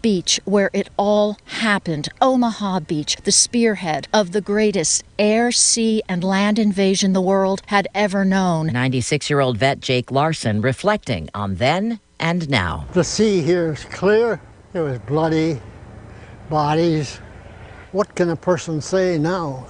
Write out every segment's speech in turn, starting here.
Beach, where it all happened. Omaha Beach, the spearhead of the greatest air, sea, and land invasion the world had ever known. 96-year-old vet Jake Larson reflecting on then and now. The sea here is clear. It was bloody, bodies. What can a person say now,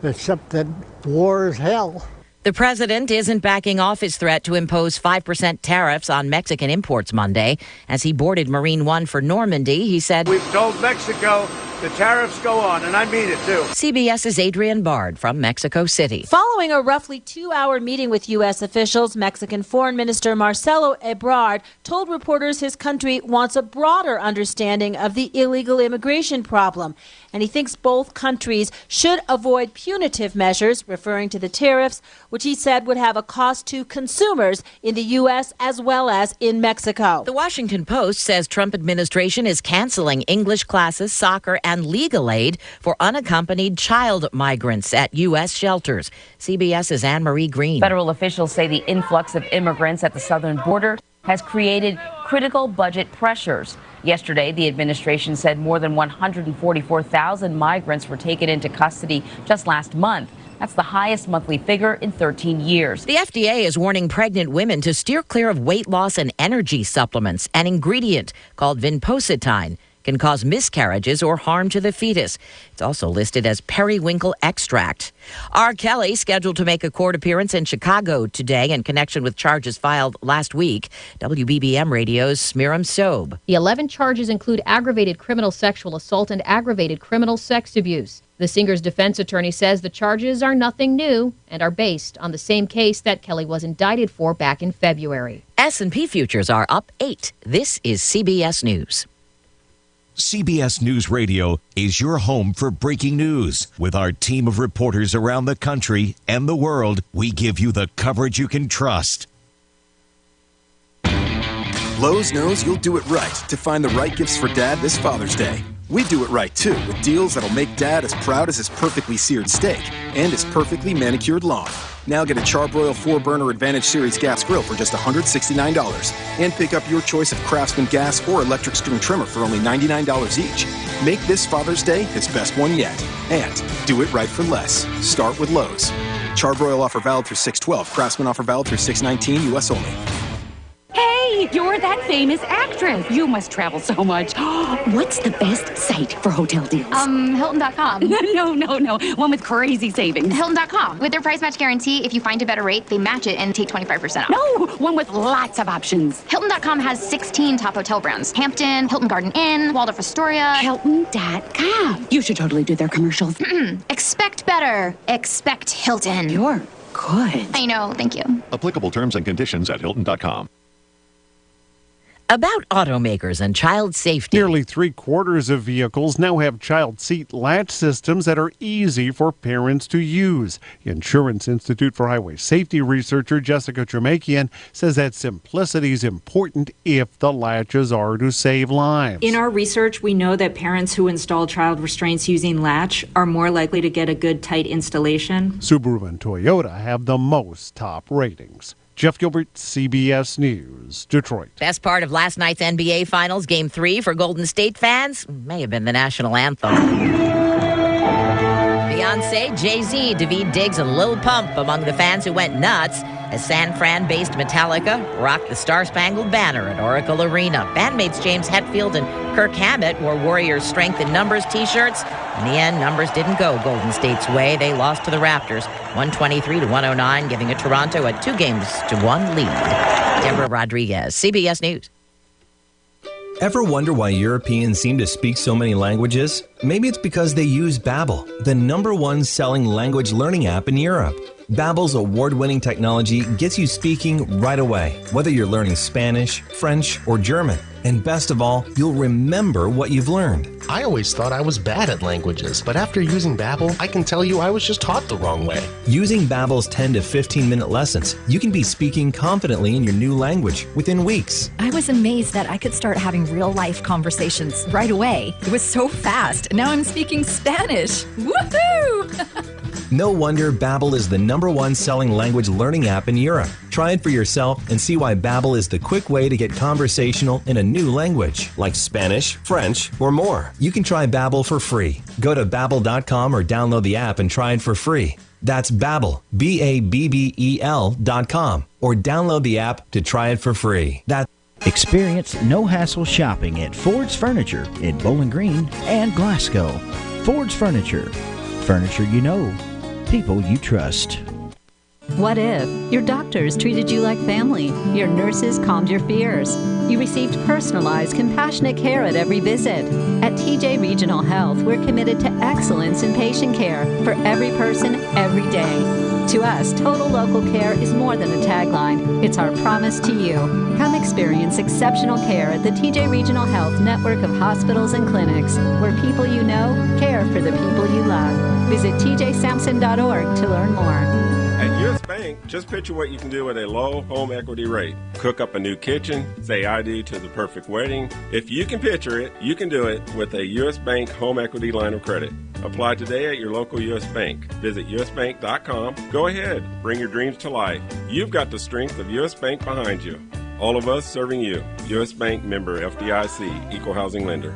except that war is hell? The president isn't backing off his threat to impose 5% tariffs on Mexican imports Monday. As he boarded Marine One for Normandy, he said, "We've told Mexico the tariffs go on, and I mean it too." CBS's Adrian Bard from Mexico City. Following a roughly 2-hour meeting with U.S. officials, Mexican Foreign Minister Marcelo Ebrard told reporters his country wants a broader understanding of the illegal immigration problem. And he thinks both countries should avoid punitive measures, referring to the tariffs, which he said would have a cost to consumers in the U.S. as well as in Mexico. The Washington Post says Trump administration is canceling English classes, soccer, and legal aid for unaccompanied child migrants at U.S. shelters. CBS's Anne-Marie Green. Federal officials say the influx of immigrants at the southern border has created critical budget pressures. Yesterday, the administration said more than 144,000 migrants were taken into custody just last month. That's the highest monthly figure in 13 years. The FDA is warning pregnant women to steer clear of weight loss and energy supplements. An ingredient called vinpocetine can cause miscarriages or harm to the fetus. It's also listed as periwinkle extract. R. Kelly scheduled to make a court appearance in Chicago today in connection with charges filed last week. WBBM Radio's Smiram Sobe. The 11 charges include aggravated criminal sexual assault and aggravated criminal sex abuse. The singer's defense attorney says the charges are nothing new and are based on the same case that Kelly was indicted for back in February. S&P futures are up 8. This is CBS News. CBS News Radio is your home for breaking news. With our team of reporters around the country and the world, we give you the coverage you can trust. Lowe's knows you'll do it right to find the right gifts for Dad this Father's Day. We do it right, too, with deals that'll make Dad as proud as his perfectly seared steak and his perfectly manicured lawn. Now get a Charbroil 4-burner Advantage Series gas grill for just $169. And pick up your choice of Craftsman gas or electric string trimmer for only $99 each. Make this Father's Day his best one yet. And do it right for less. Start with Lowe's. Charbroil offer valid through 6/12. Craftsman offer valid through 6/19, U.S. only. Hey, you're that famous actress. You must travel so much. What's the best site for hotel deals? Hilton.com. No. One with crazy savings. Hilton.com. With their price match guarantee, if you find a better rate, they match it and take 25% off. No, one with lots of options. Hilton.com has 16 top hotel brands. Hampton, Hilton Garden Inn, Waldorf Astoria. Hilton.com. You should totally do their commercials. Expect better. Expect Hilton. You're good. I know, thank you. Applicable terms and conditions at Hilton.com. About automakers and child safety. Nearly 3/4 of vehicles now have child seat latch systems that are easy for parents to use. Insurance Institute for Highway Safety researcher Jessica Tremakian says that simplicity is important if the latches are to save lives. In our research, we know that parents who install child restraints using latch are more likely to get a good, tight installation. Subaru and Toyota have the most top ratings. Jeff Gilbert, CBS News, Detroit. Best part of last night's NBA Finals, Game 3 for Golden State fans, may have been the national anthem. Beyonce, Jay-Z, Daveed Diggs, and Lil Pump among the fans who went nuts as San Fran-based Metallica rocked the Star-Spangled Banner at Oracle Arena. Bandmates James Hetfield and Kirk Hammett wore Warriors Strength in Numbers t-shirts. In the end, numbers didn't go Golden State's way. They lost to the Raptors, 123-109, giving Toronto a 2-1 lead. Deborah Rodriguez, CBS News. Ever wonder why Europeans seem to speak so many languages? Maybe it's because they use Babbel, the #1 selling language learning app in Europe. Babbel's award-winning technology gets you speaking right away, whether you're learning Spanish, French, or German. And best of all, you'll remember what you've learned. I always thought I was bad at languages, but after using Babbel, I can tell you I was just taught the wrong way. Using Babbel's 10 to 15-minute lessons, you can be speaking confidently in your new language within weeks. I was amazed that I could start having real-life conversations right away. It was so fast. Now I'm speaking Spanish. Woohoo! No wonder Babbel is the #1 selling language learning app in Europe. Try it for yourself and see why Babbel is the quick way to get conversational in a new language, like Spanish, French, or more. You can try Babbel for free. Go to Babbel.com or download the app and try it for free. That's Babbel, Babbel.com, or download the app to try it for free. Experience no-hassle shopping at Ford's Furniture in Bowling Green and Glasgow. Ford's Furniture. Furniture you know. People you trust. What if your doctors treated you like family, your nurses calmed your fears, you received personalized, compassionate care at every visit? At TJ Regional Health, we're committed to excellence in patient care for every person, every day. To us, total local care is more than a tagline. It's our promise to you. Come experience exceptional care at the TJ Regional Health network of hospitals and clinics, where people you know care for the people you love. Visit tjsampson.org to learn more. At U.S. Bank, just picture what you can do with a low home equity rate. Cook up a new kitchen, say I do to the perfect wedding. If you can picture it, you can do it with a U.S. Bank home equity line of credit. Apply today at your local U.S. Bank. Visit usbank.com. Go ahead, bring your dreams to life. You've got the strength of U.S. Bank behind you. All of us serving you. U.S. Bank member FDIC, Equal Housing Lender.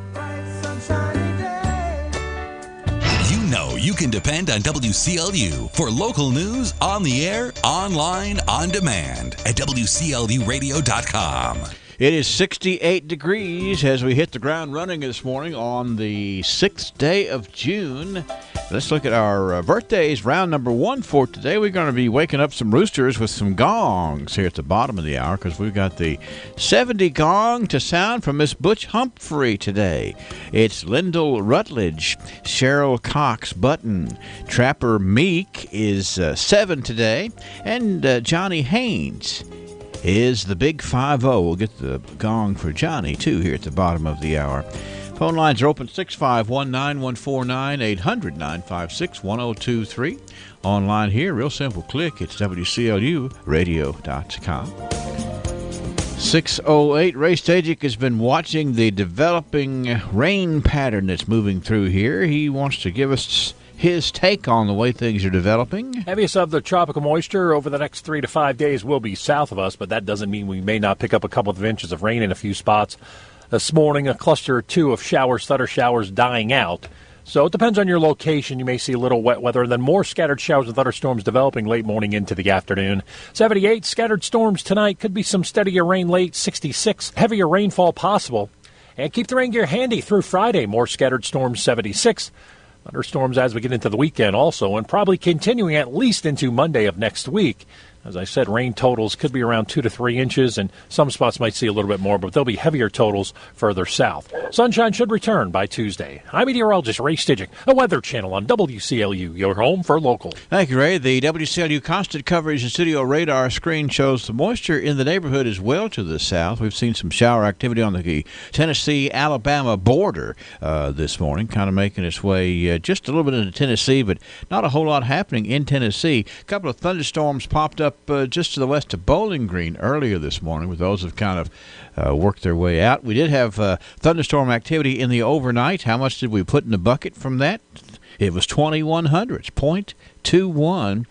know you can depend on WCLU for local news on the air, online, on demand at WCLUradio.com. It is 68 degrees as we hit the ground running this morning on the 6th day of June. Let's look at our birthdays. Round number one for today. We're going to be waking up some roosters with some gongs here at the bottom of the hour because we've got the 70 gong to sound from Miss Butch Humphrey today. It's Lyndall Rutledge, Cheryl Cox Button, Trapper Meek is 7 today, and Johnny Haynes is the big 5-0. We'll get the gong for Johnny, too, here at the bottom of the hour. Phone lines are open 651-9149, 800-956-1023. Online here, real simple click. It's WCLUradio.com. 6:08. Ray Stajic has been watching the developing rain pattern that's moving through here. He wants to give us his take on the way things are developing. Heaviest of the tropical moisture over the next 3 to 5 days will be south of us, but that doesn't mean we may not pick up a couple of inches of rain in a few spots. This morning, a cluster or two of showers, thunder showers dying out. So it depends on your location. You may see a little wet weather, and then more scattered showers and thunderstorms developing late morning into the afternoon. 78, scattered storms tonight. Could be some steadier rain late. 66, heavier rainfall possible. And keep the rain gear handy through Friday. More scattered storms, 76. Thunderstorms as we get into the weekend also, and probably continuing at least into Monday of next week. As I said, rain totals could be around 2 to 3 inches, and some spots might see a little bit more, but there'll be heavier totals further south. Sunshine should return by Tuesday. I'm meteorologist Ray Stajic, a Weather Channel on WCLU, your home for local. Thank you, Ray. The WCLU constant coverage and studio radar screen shows the moisture in the neighborhood is well to the south. We've seen some shower activity on the Tennessee-Alabama border this morning, kind of making its way just a little bit into Tennessee, but not a whole lot happening in Tennessee. A couple of thunderstorms popped up just to the west of Bowling Green earlier this morning, with those have kind of worked their way out. We did have thunderstorm activity in the overnight. How much did we put in the bucket from that? It was 21 hundredths, 0.21.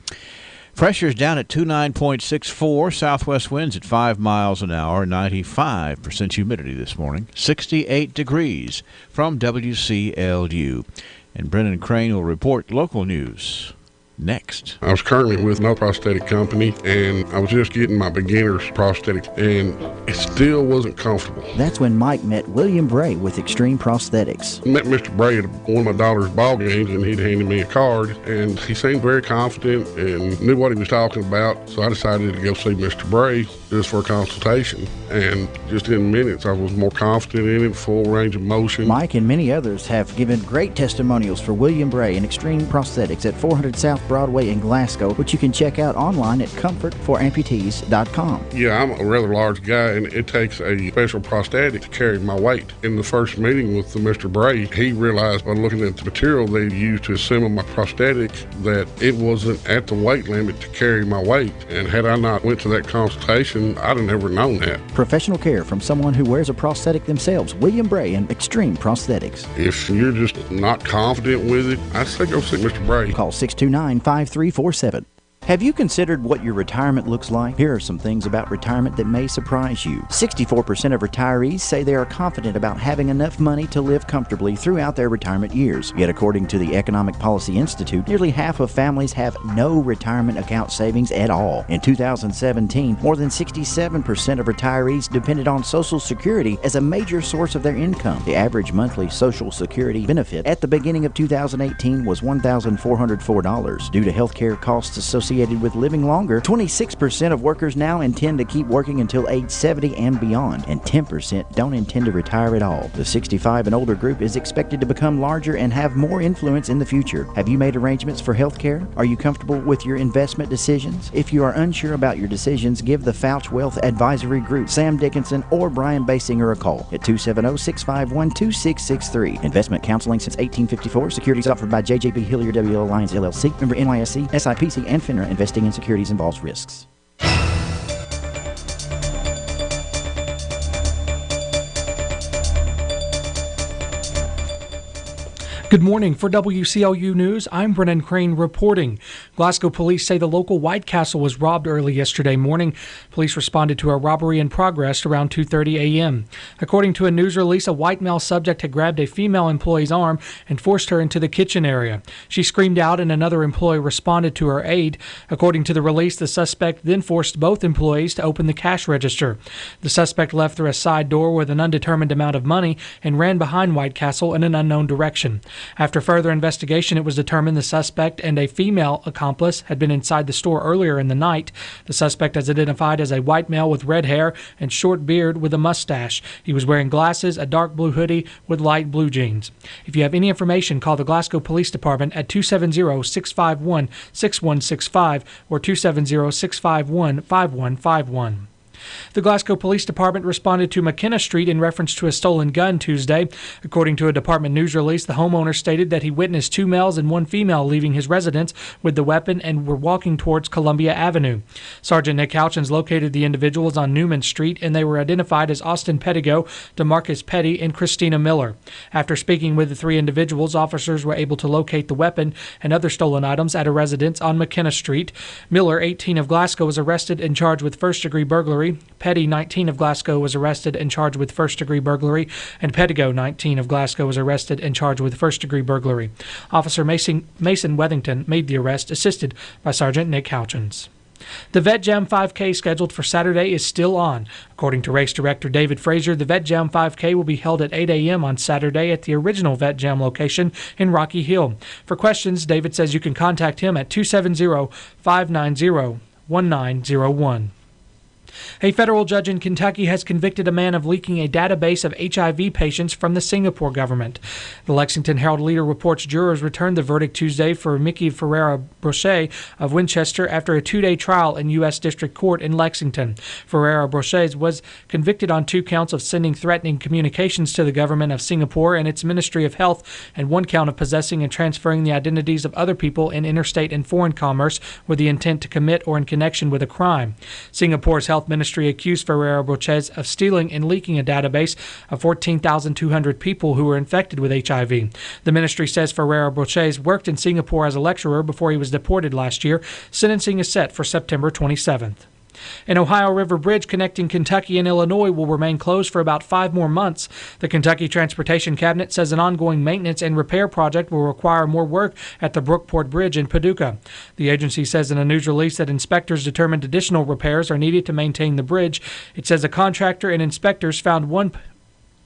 Pressure's down at 29.64. Southwest winds at 5 miles an hour, 95% humidity this morning. 68 degrees from WCLU. And Brendan Crane will report local news next. I was currently with no prosthetic company, and I was just getting my beginner's prosthetic, and it still wasn't comfortable. That's when Mike met William Bray with Extreme Prosthetics. I met Mr. Bray at one of my daughter's ball games, and he'd handed me a card, and he seemed very confident and knew what he was talking about, so I decided to go see Mr. Bray just for a consultation, and just in minutes I was more confident in it, full range of motion. Mike and many others have given great testimonials for William Bray and Extreme Prosthetics at 400 South Broadway in Glasgow, which you can check out online at comfortforamputees.com. Yeah, I'm a rather large guy, and it takes a special prosthetic to carry my weight. In the first meeting with Mr. Bray, he realized by looking at the material they used to assemble my prosthetic that it wasn't at the weight limit to carry my weight. And had I not went to that consultation, I'd have never known that. Professional care from someone who wears a prosthetic themselves. William Bray and Extreme Prosthetics. If you're just not confident with it, I'd say go see Mr. Bray. Call 629 651-5347. Have you considered what your retirement looks like? Here are some things about retirement that may surprise you. 64% of retirees say they are confident about having enough money to live comfortably throughout their retirement years. Yet according to the Economic Policy Institute, nearly half of families have no retirement account savings at all. In 2017, more than 67% of retirees depended on Social Security as a major source of their income. The average monthly Social Security benefit at the beginning of 2018 was $1,404. Due to health care costs associated with living longer, 26% of workers now intend to keep working until age 70 and beyond, and 10% don't intend to retire at all. The 65 and older group is expected to become larger and have more influence in the future. Have you made arrangements for health care? Are you comfortable with your investment decisions? If you are unsure about your decisions, give the Fouch Wealth Advisory Group, Sam Dickinson, or Brian Basinger a call at 270-651-2663. Investment counseling since 1854. Securities offered by JJB Hillier W. Alliance LLC. Member NYSE, SIPC, and FINRA. Investing in securities involves risks. Good morning. For WCLU News, I'm Brennan Crane reporting. Glasgow police say the local White Castle was robbed early yesterday morning. Police responded to a robbery in progress around 2:30 a.m. According to a news release, a white male subject had grabbed a female employee's arm and forced her into the kitchen area. She screamed out and another employee responded to her aid. According to the release, the suspect then forced both employees to open the cash register. The suspect left through a side door with an undetermined amount of money and ran behind White Castle in an unknown direction. After further investigation, it was determined the suspect and a female accomplice had been inside the store earlier in the night. The suspect is identified as a white male with red hair and short beard with a mustache. He was wearing glasses, a dark blue hoodie with light blue jeans. If you have any information, call the Glasgow Police Department at 270-651-6165 or 270-651-5151. The Glasgow Police Department responded to McKenna Street in reference to a stolen gun Tuesday. According to a department news release, the homeowner stated that he witnessed two males and one female leaving his residence with the weapon and were walking towards Columbia Avenue. Sergeant Nick Houchins located the individuals on Newman Street, and they were identified as Austin Pettigo, DeMarcus Petty, and Christina Miller. After speaking with the three individuals, officers were able to locate the weapon and other stolen items at a residence on McKenna Street. Miller, 18 of Glasgow, was arrested and charged with first-degree burglary. Petty, 19 of Glasgow, was arrested and charged with first-degree burglary, and Pettigo, 19 of Glasgow, was arrested and charged with first-degree burglary. Officer Mason Wethington made the arrest, assisted by Sergeant Nick Houchins. The Vet Jam 5K scheduled for Saturday is still on. According to race director David Frazier, the Vet Jam 5K will be held at 8 a.m. on Saturday at the original Vet Jam location in Rocky Hill. For questions, David says you can contact him at 270-590-1901. A federal judge in Kentucky has convicted a man of leaking a database of HIV patients from the Singapore government. The Lexington Herald-Leader reports jurors returned the verdict Tuesday for Mickey Ferreira-Brochet of Winchester after a two-day trial in U.S. District Court in Lexington. Ferreira-Brochet was convicted on 2 counts of sending threatening communications to the government of Singapore and its Ministry of Health, and 1 count of possessing and transferring the identities of other people in interstate and foreign commerce with the intent to commit or in connection with a crime. Singapore's Health Ministry accused Ferreira-Brochet of stealing and leaking a database of 14,200 people who were infected with HIV. The ministry says Ferreira-Brochet worked in Singapore as a lecturer before he was deported last year. Sentencing is set for September 27th. An Ohio River Bridge connecting Kentucky and Illinois will remain closed for about 5 more months. The Kentucky Transportation Cabinet says an ongoing maintenance and repair project will require more work at the Brookport Bridge in Paducah. The agency says in a news release that inspectors determined additional repairs are needed to maintain the bridge. It says a contractor and inspectors found one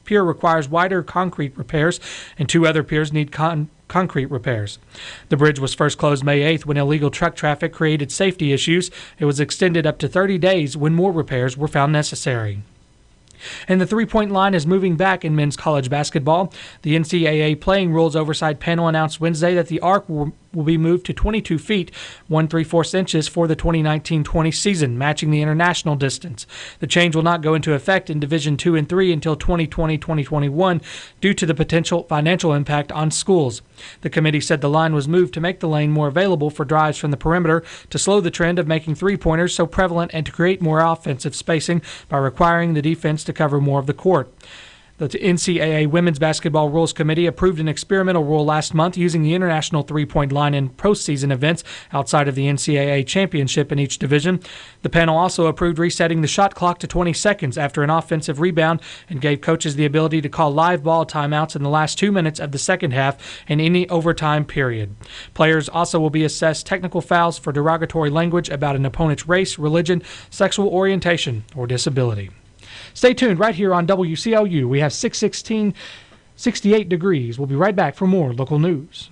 pier requires wider concrete repairs and 2 other piers need concrete repairs. The bridge was first closed May 8th when illegal truck traffic created safety issues. It was extended up to 30 days when more repairs were found necessary. And the three-point line is moving back in men's college basketball. The NCAA Playing Rules Oversight Panel announced Wednesday that the arc will be moved to 22 feet, 1 3/4 inches for the 2019-20 season, matching the international distance. The change will not go into effect in Division II and III until 2020-2021 due to the potential financial impact on schools. The committee said the line was moved to make the lane more available for drives from the perimeter, to slow the trend of making three-pointers so prevalent, and to create more offensive spacing by requiring the defense to cover more of the court. The NCAA Women's Basketball Rules Committee approved an experimental rule last month using the international three-point line in postseason events outside of the NCAA championship in each division. The panel also approved resetting the shot clock to 20 seconds after an offensive rebound and gave coaches the ability to call live ball timeouts in the last 2 minutes of the second half and any overtime period. Players also will be assessed technical fouls for derogatory language about an opponent's race, religion, sexual orientation, or disability. Stay tuned right here on WCLU. We have 616, 68 degrees. We'll be right back for more local news.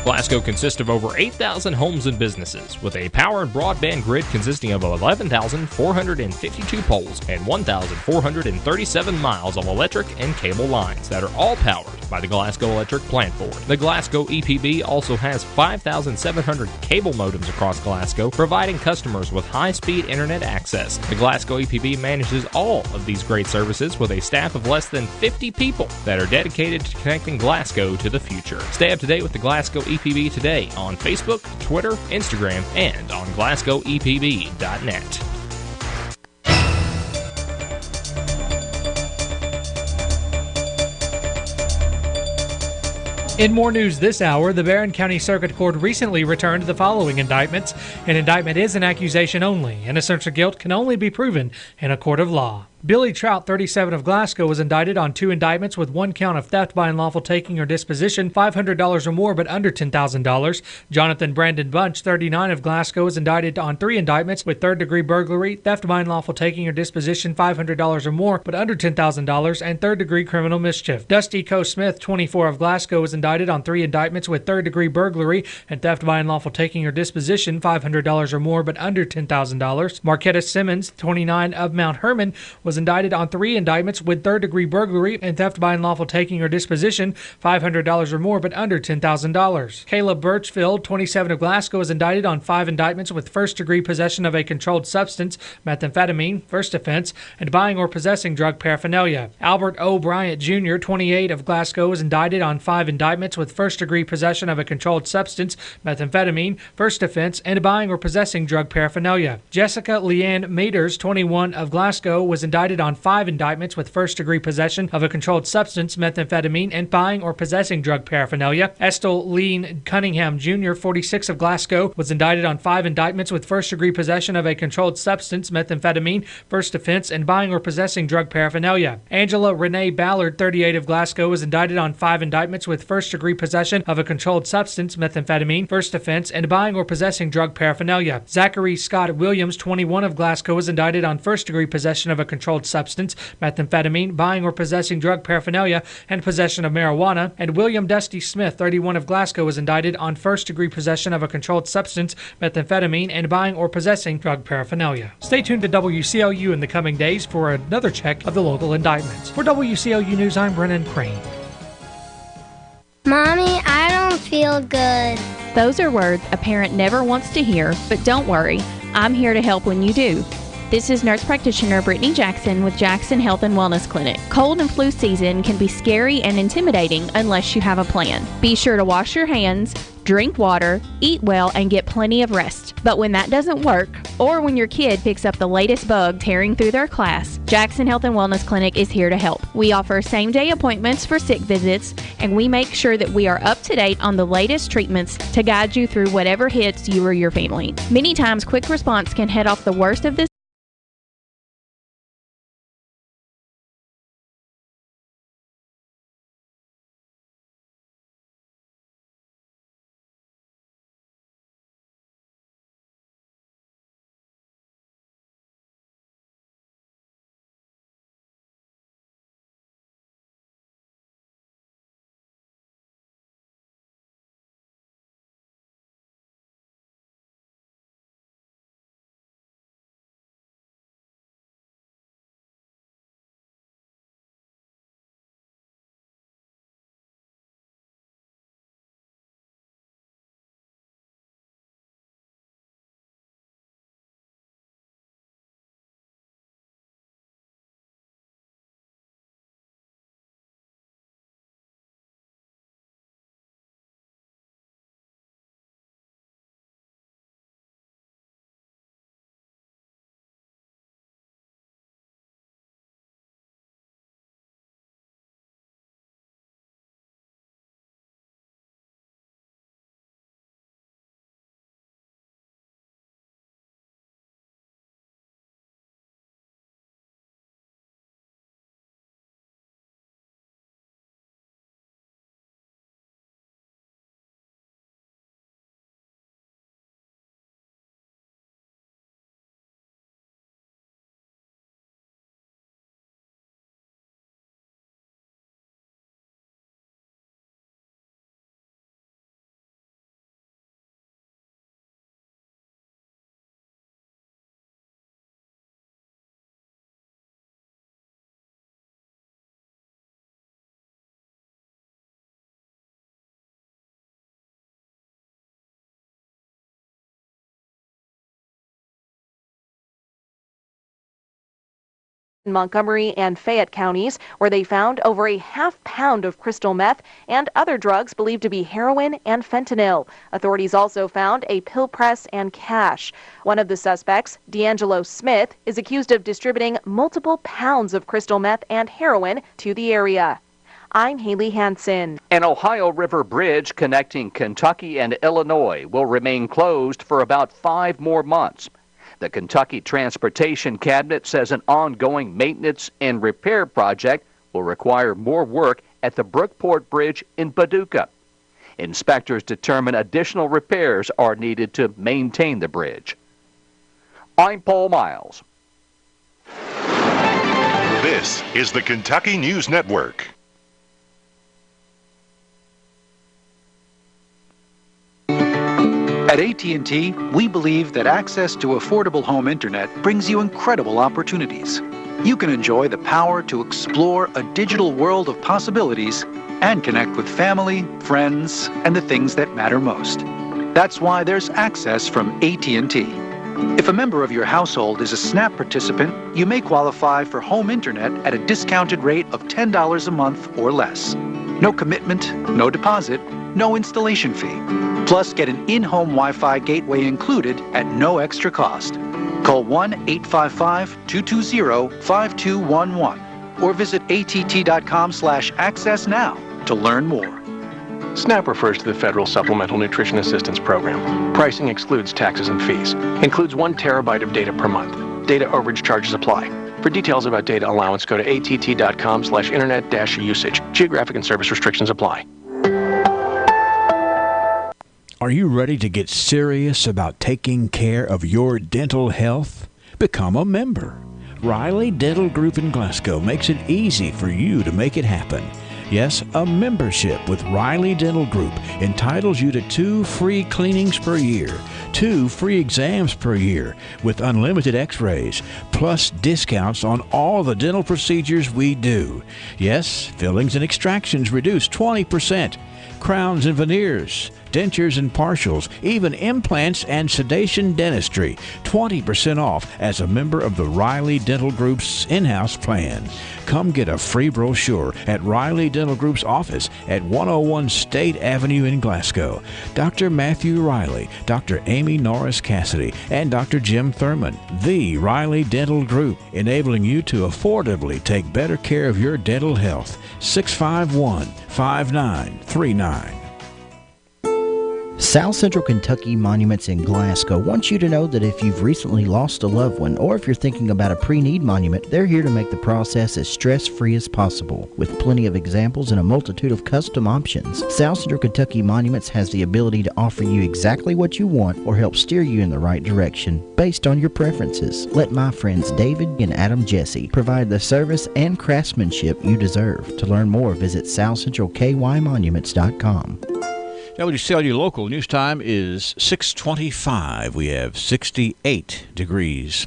Glasgow consists of over 8,000 homes and businesses, with a power and broadband grid consisting of 11,452 poles and 1,437 miles of electric and cable lines that are all powered by the Glasgow Electric Plant Board. The Glasgow EPB also has 5,700 cable modems across Glasgow, providing customers with high-speed internet access. The Glasgow EPB manages all of these great services with a staff of less than 50 people that are dedicated to connecting Glasgow to the future. Stay up to date with the Glasgow EPB today on Facebook, Twitter, Instagram, and on GlasgowEPB.net. In more news this hour, the Barron County Circuit Court recently returned the following indictments. An indictment is an accusation only. Innocence or guilt can only be proven in a court of law. Billy Trout, 37 of Glasgow, was indicted on 2 indictments with 1 count of theft by unlawful taking or disposition, $500 or more but under $10,000. Jonathan Brandon Bunch, 39 of Glasgow, was indicted on 3 indictments with third-degree burglary, theft by unlawful taking or disposition, $500 or more but under $10,000, and third-degree criminal mischief. Dusty Coe Smith, 24 of Glasgow, was indicted on 3 indictments with third-degree burglary and theft by unlawful taking or disposition, $500 or more but under $10,000. Marquetta Simmons, 29 of Mount Hermon, was indicted on 3 indictments with third-degree burglary and theft by unlawful taking or disposition, $500 or more but under $10,000. Caleb Birchfield, 27 of Glasgow, was indicted on 5 indictments with first-degree possession of a controlled substance, methamphetamine, first offense, and buying or possessing drug paraphernalia. Albert O. Bryant Jr., 28 of Glasgow, was indicted on 5 indictments with first-degree possession of a controlled substance, methamphetamine, first offense, and buying or possessing drug paraphernalia. Jessica Leanne Maters, 21 of Glasgow, was indicted on 5 indictments with first-degree possession of a controlled substance, methamphetamine, and buying or possessing drug paraphernalia. Estel Lean Cunningham Jr., 46 of Glasgow, was indicted on 5 indictments with first-degree possession of a controlled substance, methamphetamine, first offense, and buying or possessing drug paraphernalia. Angela Renee Ballard, 38 of Glasgow, was indicted on 5 indictments with first-degree possession of a controlled substance, methamphetamine, first offense, and buying or possessing drug paraphernalia. Zachary Scott Williams, 21 of Glasgow, was indicted on first-degree possession of a controlled substance, methamphetamine, buying or possessing drug paraphernalia, and possession of marijuana. And William Dusty Smith, 31 of Glasgow, was indicted on first-degree possession of a controlled substance, methamphetamine, and buying or possessing drug paraphernalia. Stay tuned to WCLU in the coming days for another check of the local indictments. For WCLU News, I'm Brennan Crane. Mommy, I don't feel good. Those are words a parent never wants to hear, but don't worry, I'm here to help when you do. This is nurse practitioner Brittany Jackson with Jackson Health and Wellness Clinic. Cold and flu season can be scary and intimidating unless you have a plan. Be sure to wash your hands, drink water, eat well, and get plenty of rest. But when that doesn't work, or when your kid picks up the latest bug tearing through their class, Jackson Health and Wellness Clinic is here to help. We offer same-day appointments for sick visits, and we make sure that we are up to date on the latest treatments to guide you through whatever hits you or your family. Many times, quick response can head off the worst of this in Montgomery and Fayette counties, where they found over a half-pound of crystal meth and other drugs believed to be heroin and fentanyl. Authorities also found a pill press and cash. One of the suspects, D'Angelo Smith, is accused of distributing multiple pounds of crystal meth and heroin to the area. I'm Haley Hansen. An Ohio River bridge connecting Kentucky and Illinois will remain closed for about 5 more months. The Kentucky Transportation Cabinet says an ongoing maintenance and repair project will require more work at the Brookport Bridge in Paducah. Inspectors determine additional repairs are needed to maintain the bridge. I'm Paul Miles. This is the Kentucky News Network. At AT&T, we believe that access to affordable home internet brings you incredible opportunities. You can enjoy the power to explore a digital world of possibilities and connect with family, friends, and the things that matter most. That's why there's access from AT&T. If a member of your household is a SNAP participant, you may qualify for home internet at a discounted rate of $10 a month or less. No commitment, no deposit, no installation fee. Plus, get an in-home Wi-Fi gateway included at no extra cost. Call 1-855-220-5211 or visit att.com/access now to learn more. SNAP refers to the Federal Supplemental Nutrition Assistance Program. Pricing excludes taxes and fees. Includes 1 terabyte of data per month. Data overage charges apply. For details about data allowance, go to att.com/internet-usage. Geographic and service restrictions apply. Are you ready to get serious about taking care of your dental health? Become a member. Riley Dental Group in Glasgow makes it easy for you to make it happen. Yes, a membership with Riley Dental Group entitles you to 2 free cleanings per year, 2 free exams per year with unlimited x-rays, plus discounts on all the dental procedures we do. Yes, fillings and extractions reduced 20%, crowns and veneers, dentures and partials, even implants and sedation dentistry, 20% off as a member of the Riley Dental Group's in-house plan. Come get a free brochure at Riley Dental Group's office at 101 State Avenue in Glasgow. Dr. Matthew Riley, Dr. Amy Norris Cassidy, and Dr. Jim Thurman, the Riley Dental Group, enabling you to affordably take better care of your dental health. 651-5939. South Central Kentucky Monuments in Glasgow wants you to know that if you've recently lost a loved one or if you're thinking about a pre-need monument, they're here to make the process as stress-free as possible. With plenty of examples and a multitude of custom options, South Central Kentucky Monuments has the ability to offer you exactly what you want or help steer you in the right direction based on your preferences. Let my friends David and Adam Jesse provide the service and craftsmanship you deserve. To learn more, visit southcentralkymonuments.com. WCLU local news time is 6:25. We have 68 degrees.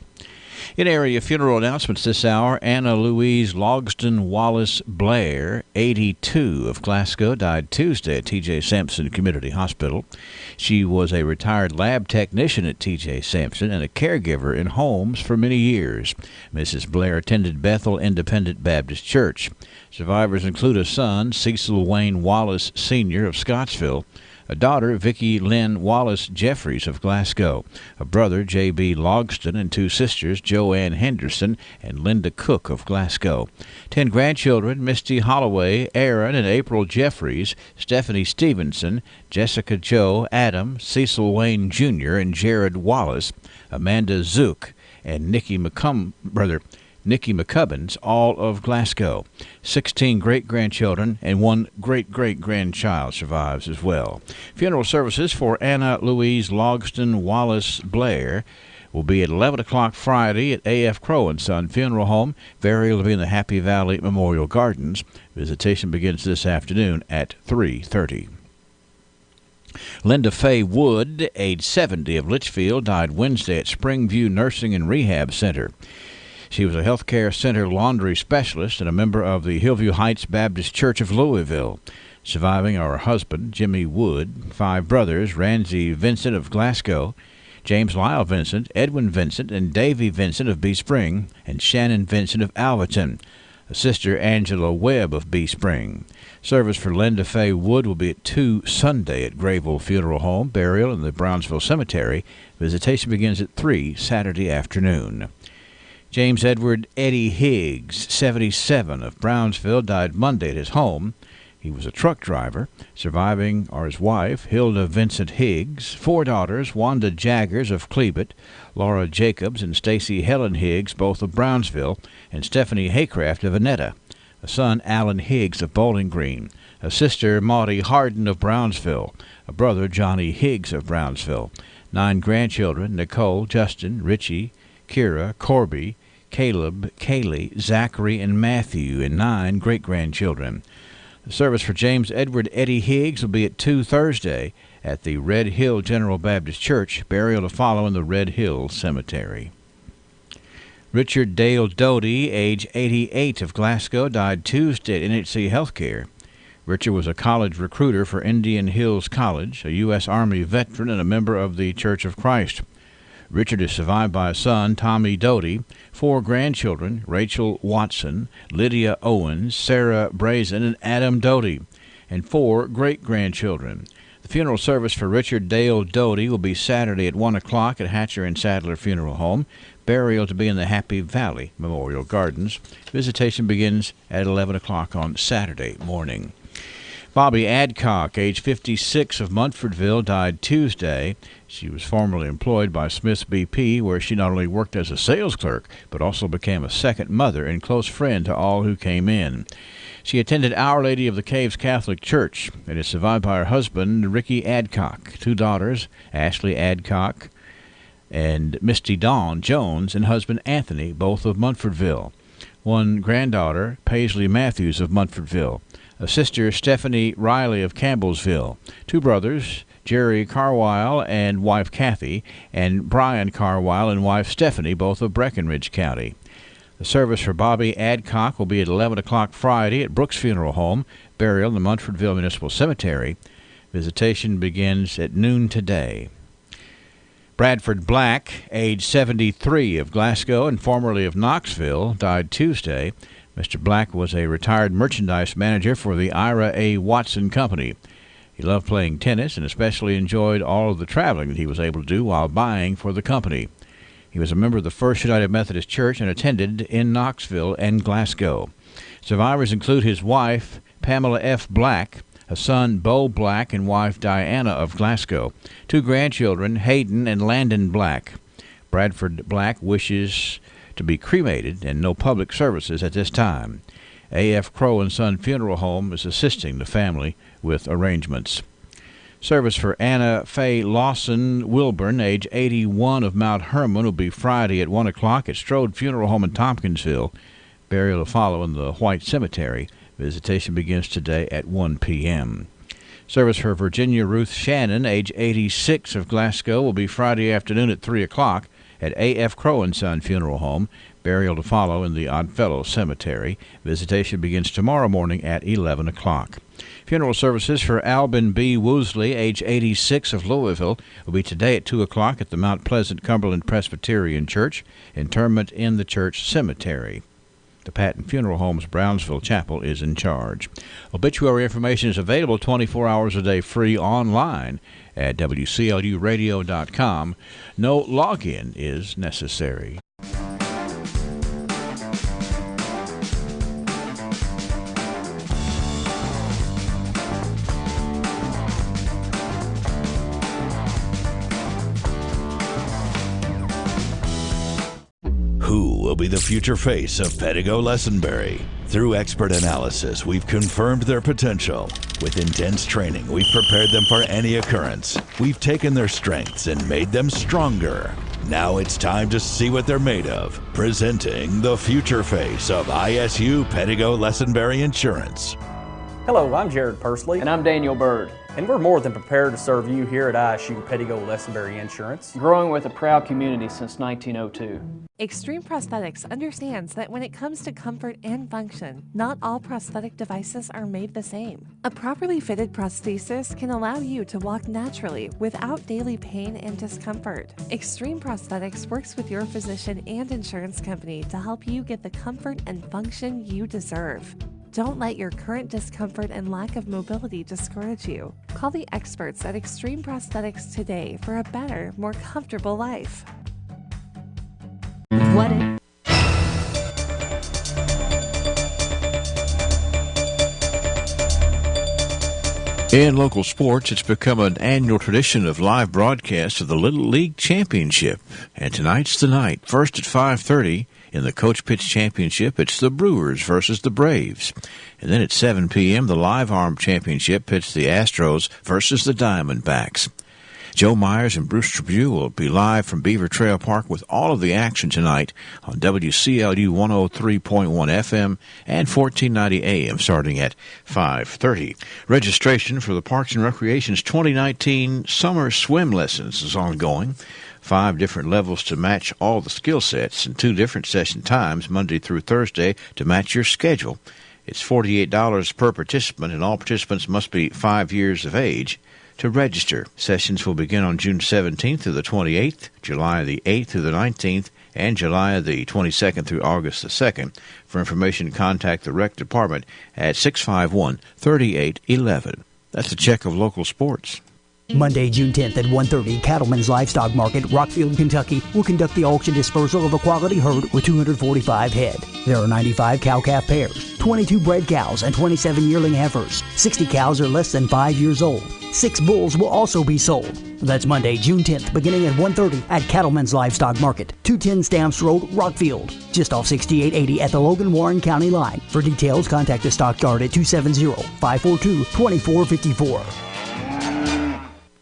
In area funeral announcements this hour, Anna Louise Logston Wallace Blair, 82, of Glasgow, died Tuesday at T.J. Sampson Community Hospital. She was a retired lab technician at T.J. Sampson and a caregiver in homes for many years. Mrs. Blair attended Bethel Independent Baptist Church. Survivors include a son, Cecil Wayne Wallace Sr. of Scottsville, a daughter, Vicki Lynn Wallace Jeffries of Glasgow, a brother, J.B. Logston, and 2 sisters, Joanne Henderson and Linda Cook of Glasgow. 10 grandchildren, Misty Holloway, Aaron and April Jeffries, Stephanie Stevenson, Jessica Jo, Adam, Cecil Wayne Jr., and Jared Wallace, Amanda Zook, and Nikki McCubbins, all of Glasgow. 16 great-grandchildren and 1 great-great-grandchild survives as well. Funeral services for Anna Louise Logston Wallace Blair will be at 11 o'clock Friday at A.F. Crow & Son Funeral Home. Burial will be in the Happy Valley Memorial Gardens. Visitation begins this afternoon at 3:30. Linda Faye Wood, age 70, of Litchfield, died Wednesday at Springview Nursing and Rehab Center. She was a healthcare center laundry specialist and a member of the Hillview Heights Baptist Church of Louisville. Surviving are her husband, Jimmy Wood, 5 brothers, Ramsey Vincent of Glasgow, James Lyle Vincent, Edwin Vincent, and Davy Vincent of Bee Spring, and Shannon Vincent of Alvaton. Sister Angela Webb of Bee Spring. Service for Linda Faye Wood will be at 2 Sunday at Grayville Funeral Home, burial in the Brownsville Cemetery. Visitation begins at 3 Saturday afternoon. James Edward Eddie Higgs, 77, of Brownsville, died Monday at his home. He was a truck driver. Surviving are his wife, Hilda Vincent Higgs, 4 daughters, Wanda Jaggers of Cleveland, Laura Jacobs and Stacy Helen Higgs, both of Brownsville, and Stephanie Haycraft of Annetta, a son, Alan Higgs of Bowling Green, a sister, Maudie Harden of Brownsville, a brother, Johnny Higgs of Brownsville, 9 grandchildren, Nicole, Justin, Richie, Kira, Corby, Caleb, Kaylee, Zachary, and Matthew, and 9 great-grandchildren. The service for James Edward Eddie Higgs will be at 2 Thursday at the Red Hill General Baptist Church, burial to follow in the Red Hill Cemetery. Richard Dale Doty, age 88, of Glasgow, died Tuesday at NHC Healthcare. Richard was a college recruiter for Indian Hills College, a U.S. Army veteran and a member of the Church of Christ. Richard is survived by a son, Tommy Doty, 4 grandchildren, Rachel Watson, Lydia Owens, Sarah Brazen, and Adam Doty, and 4 great-grandchildren. The funeral service for Richard Dale Doty will be Saturday at 1 o'clock at Hatcher and Sadler Funeral Home. Burial to be in the Happy Valley Memorial Gardens. Visitation begins at 11 o'clock on Saturday morning. Bobby Adcock, age 56, of Munfordville, died Tuesday. She was formerly employed by Smith's BP, where she not only worked as a sales clerk, but also became a second mother and close friend to all who came in. She attended Our Lady of the Caves Catholic Church and is survived by her husband, Ricky Adcock, 2 daughters, Ashley Adcock and Misty Dawn Jones, and husband Anthony, both of Munfordville. 1 granddaughter, Paisley Matthews of Munfordville. A sister, Stephanie Riley of Campbellsville. 2 brothers, Jerry Carwile and wife Kathy, and Brian Carwile and wife Stephanie, both of Breckenridge County. The service for Bobby Adcock will be at 11 o'clock Friday at Brooks Funeral Home, burial in the Munfordville Municipal Cemetery. Visitation begins at noon today. Bradford Black, age 73, of Glasgow and formerly of Knoxville, died Tuesday. Mr. Black was a retired merchandise manager for the Ira A. Watson Company. He loved playing tennis and especially enjoyed all of the traveling that he was able to do while buying for the company. He was a member of the First United Methodist Church and attended in Knoxville and Glasgow. Survivors include his wife, Pamela F. Black, a son, Bo Black, and wife, Diana of Glasgow. 2 grandchildren, Hayden and Landon Black. Bradford Black wishes to be cremated and no public services at this time. A.F. Crow & Son Funeral Home is assisting the family with arrangements. Service for Anna Faye Lawson Wilburn, age 81, of Mount Hermon, will be Friday at 1 o'clock at Strode Funeral Home in Tompkinsville. Burial to follow in the White Cemetery. Visitation begins today at 1 p.m. Service for Virginia Ruth Shannon, age 86, of Glasgow, will be Friday afternoon at 3 o'clock at A.F. Crow & Son Funeral Home. Burial to follow in the Oddfellow Cemetery. Visitation begins tomorrow morning at 11 o'clock. Funeral services for Albin B. Woosley, age 86, of Louisville, will be today at 2 o'clock at the Mount Pleasant Cumberland Presbyterian Church. Interment in the church cemetery. The Patton Funeral Home's Brownsville Chapel is in charge. Obituary information is available 24 hours a day free online at WCLUradio.com. No login is necessary. Who will be the future face of Pedigo Lessenberry? Through expert analysis, we've confirmed their potential. With intense training, we've prepared them for any occurrence. We've taken their strengths and made them stronger. Now it's time to see what they're made of. Presenting the future face of ISU Pedigo Lessenberry Insurance. Hello, I'm Jared Pursley. And I'm Daniel Bird. And we're more than prepared to serve you here at ISU Pettigo Lessenberry Insurance. Growing with a proud community since 1902. Extreme Prosthetics understands that when it comes to comfort and function, not all prosthetic devices are made the same. A properly fitted prosthesis can allow you to walk naturally without daily pain and discomfort. Extreme Prosthetics works with your physician and insurance company to help you get the comfort and function you deserve. Don't let your current discomfort and lack of mobility discourage you. Call the experts at Extreme Prosthetics today for a better, more comfortable life. What if? In local sports, it's become an annual tradition of live broadcasts of the Little League Championship. And tonight's the night. First at 5:30 in the Coach Pitts Championship, it's the Brewers versus the Braves. And then at 7 p.m., the Live Arm Championship pits the Astros versus the Diamondbacks. Joe Myers and Bruce Tribune will be live from Beaver Trail Park with all of the action tonight on WCLU 103.1 FM and 1490 AM starting at 5:30. Registration for the Parks and Recreation's 2019 Summer Swim Lessons is ongoing. 5 different levels to match all the skill sets and 2 different session times Monday through Thursday to match your schedule. It's $48 per participant, and all participants must be 5 years of age. To register, sessions will begin on June 17th through the 28th, July the 8th through the 19th, and July the 22nd through August the 2nd. For information, contact the Rec Department at 651-3811. That's a check of local sports. Monday, June 10th at 1:30, Cattleman's Livestock Market, Rockfield, Kentucky, will conduct the auction dispersal of a quality herd with 245 head. There are 95 cow-calf pairs, 22 bred cows, and 27 yearling heifers. 60 cows are less than 5 years old. 6 bulls will also be sold. That's Monday, June 10th, beginning at 1:30 at Cattleman's Livestock Market, 210 Stamps Road, Rockfield, just off 6880 at the Logan-Warren County line. For details, contact the Stockyard at 270-542-2454.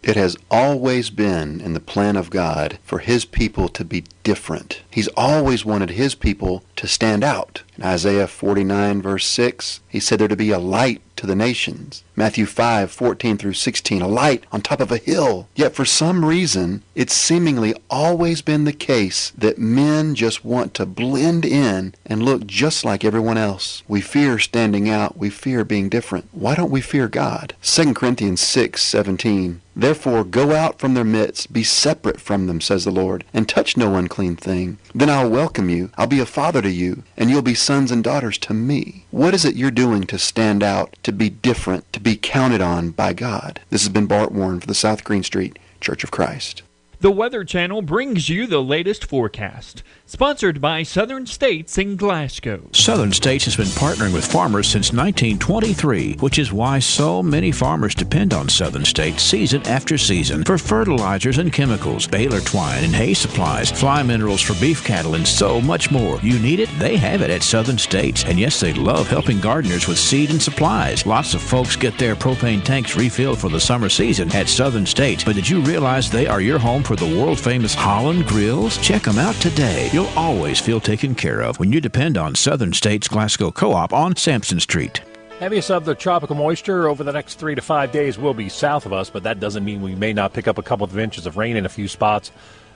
It has always been in the plan of God for His people to be different. He's always wanted His people to stand out. In Isaiah 49 verse 6, He said there to be a light to the nations. Matthew 5:14 through 16, a light on top of a hill. Yet for some reason, it's seemingly always been the case that men just want to blend in and look just like everyone else. We fear standing out. We fear being different. Why don't we fear God? 2 Corinthians 6:17, therefore go out from their midst, be separate from them, says the Lord, and touch no unclean thing. Then I'll welcome you. I'll be a father to you, and you'll be sons and daughters to me. What is it you're doing to stand out, to be different, to be counted on by God? This has been Bart Warren for the South Green Street Church of Christ. The Weather Channel brings you the latest forecast. Sponsored by Southern States in Glasgow. Southern States has been partnering with farmers since 1923, which is why so many farmers depend on Southern States season after season for fertilizers and chemicals, baler twine and hay supplies, fly minerals for beef cattle, and so much more. You need it? They have it at Southern States. And yes, they love helping gardeners with seed and supplies. Lots of folks get their propane tanks refilled for the summer season at Southern States. But did you realize they are your home for the world-famous Holland grills? Check them out today. You'll always feel taken care of when you depend on Southern States Glasgow Co-op on Sampson Street. Heaviest of the tropical moisture over the next 3 to 5 days will be south of us, but that doesn't mean we may not pick up a couple of inches of rain in a few spots.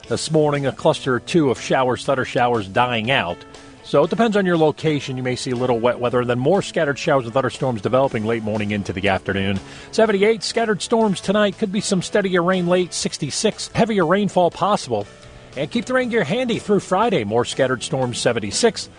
This morning, a cluster or two of showers, thunder showers dying out. So it depends on your location. You may see a little wet weather, and then more scattered showers and thunderstorms developing late morning into the afternoon. 78, scattered storms tonight. Could be some steadier rain late, 66. Heavier rainfall possible. And keep the rain gear handy through Friday. More scattered storms, 76.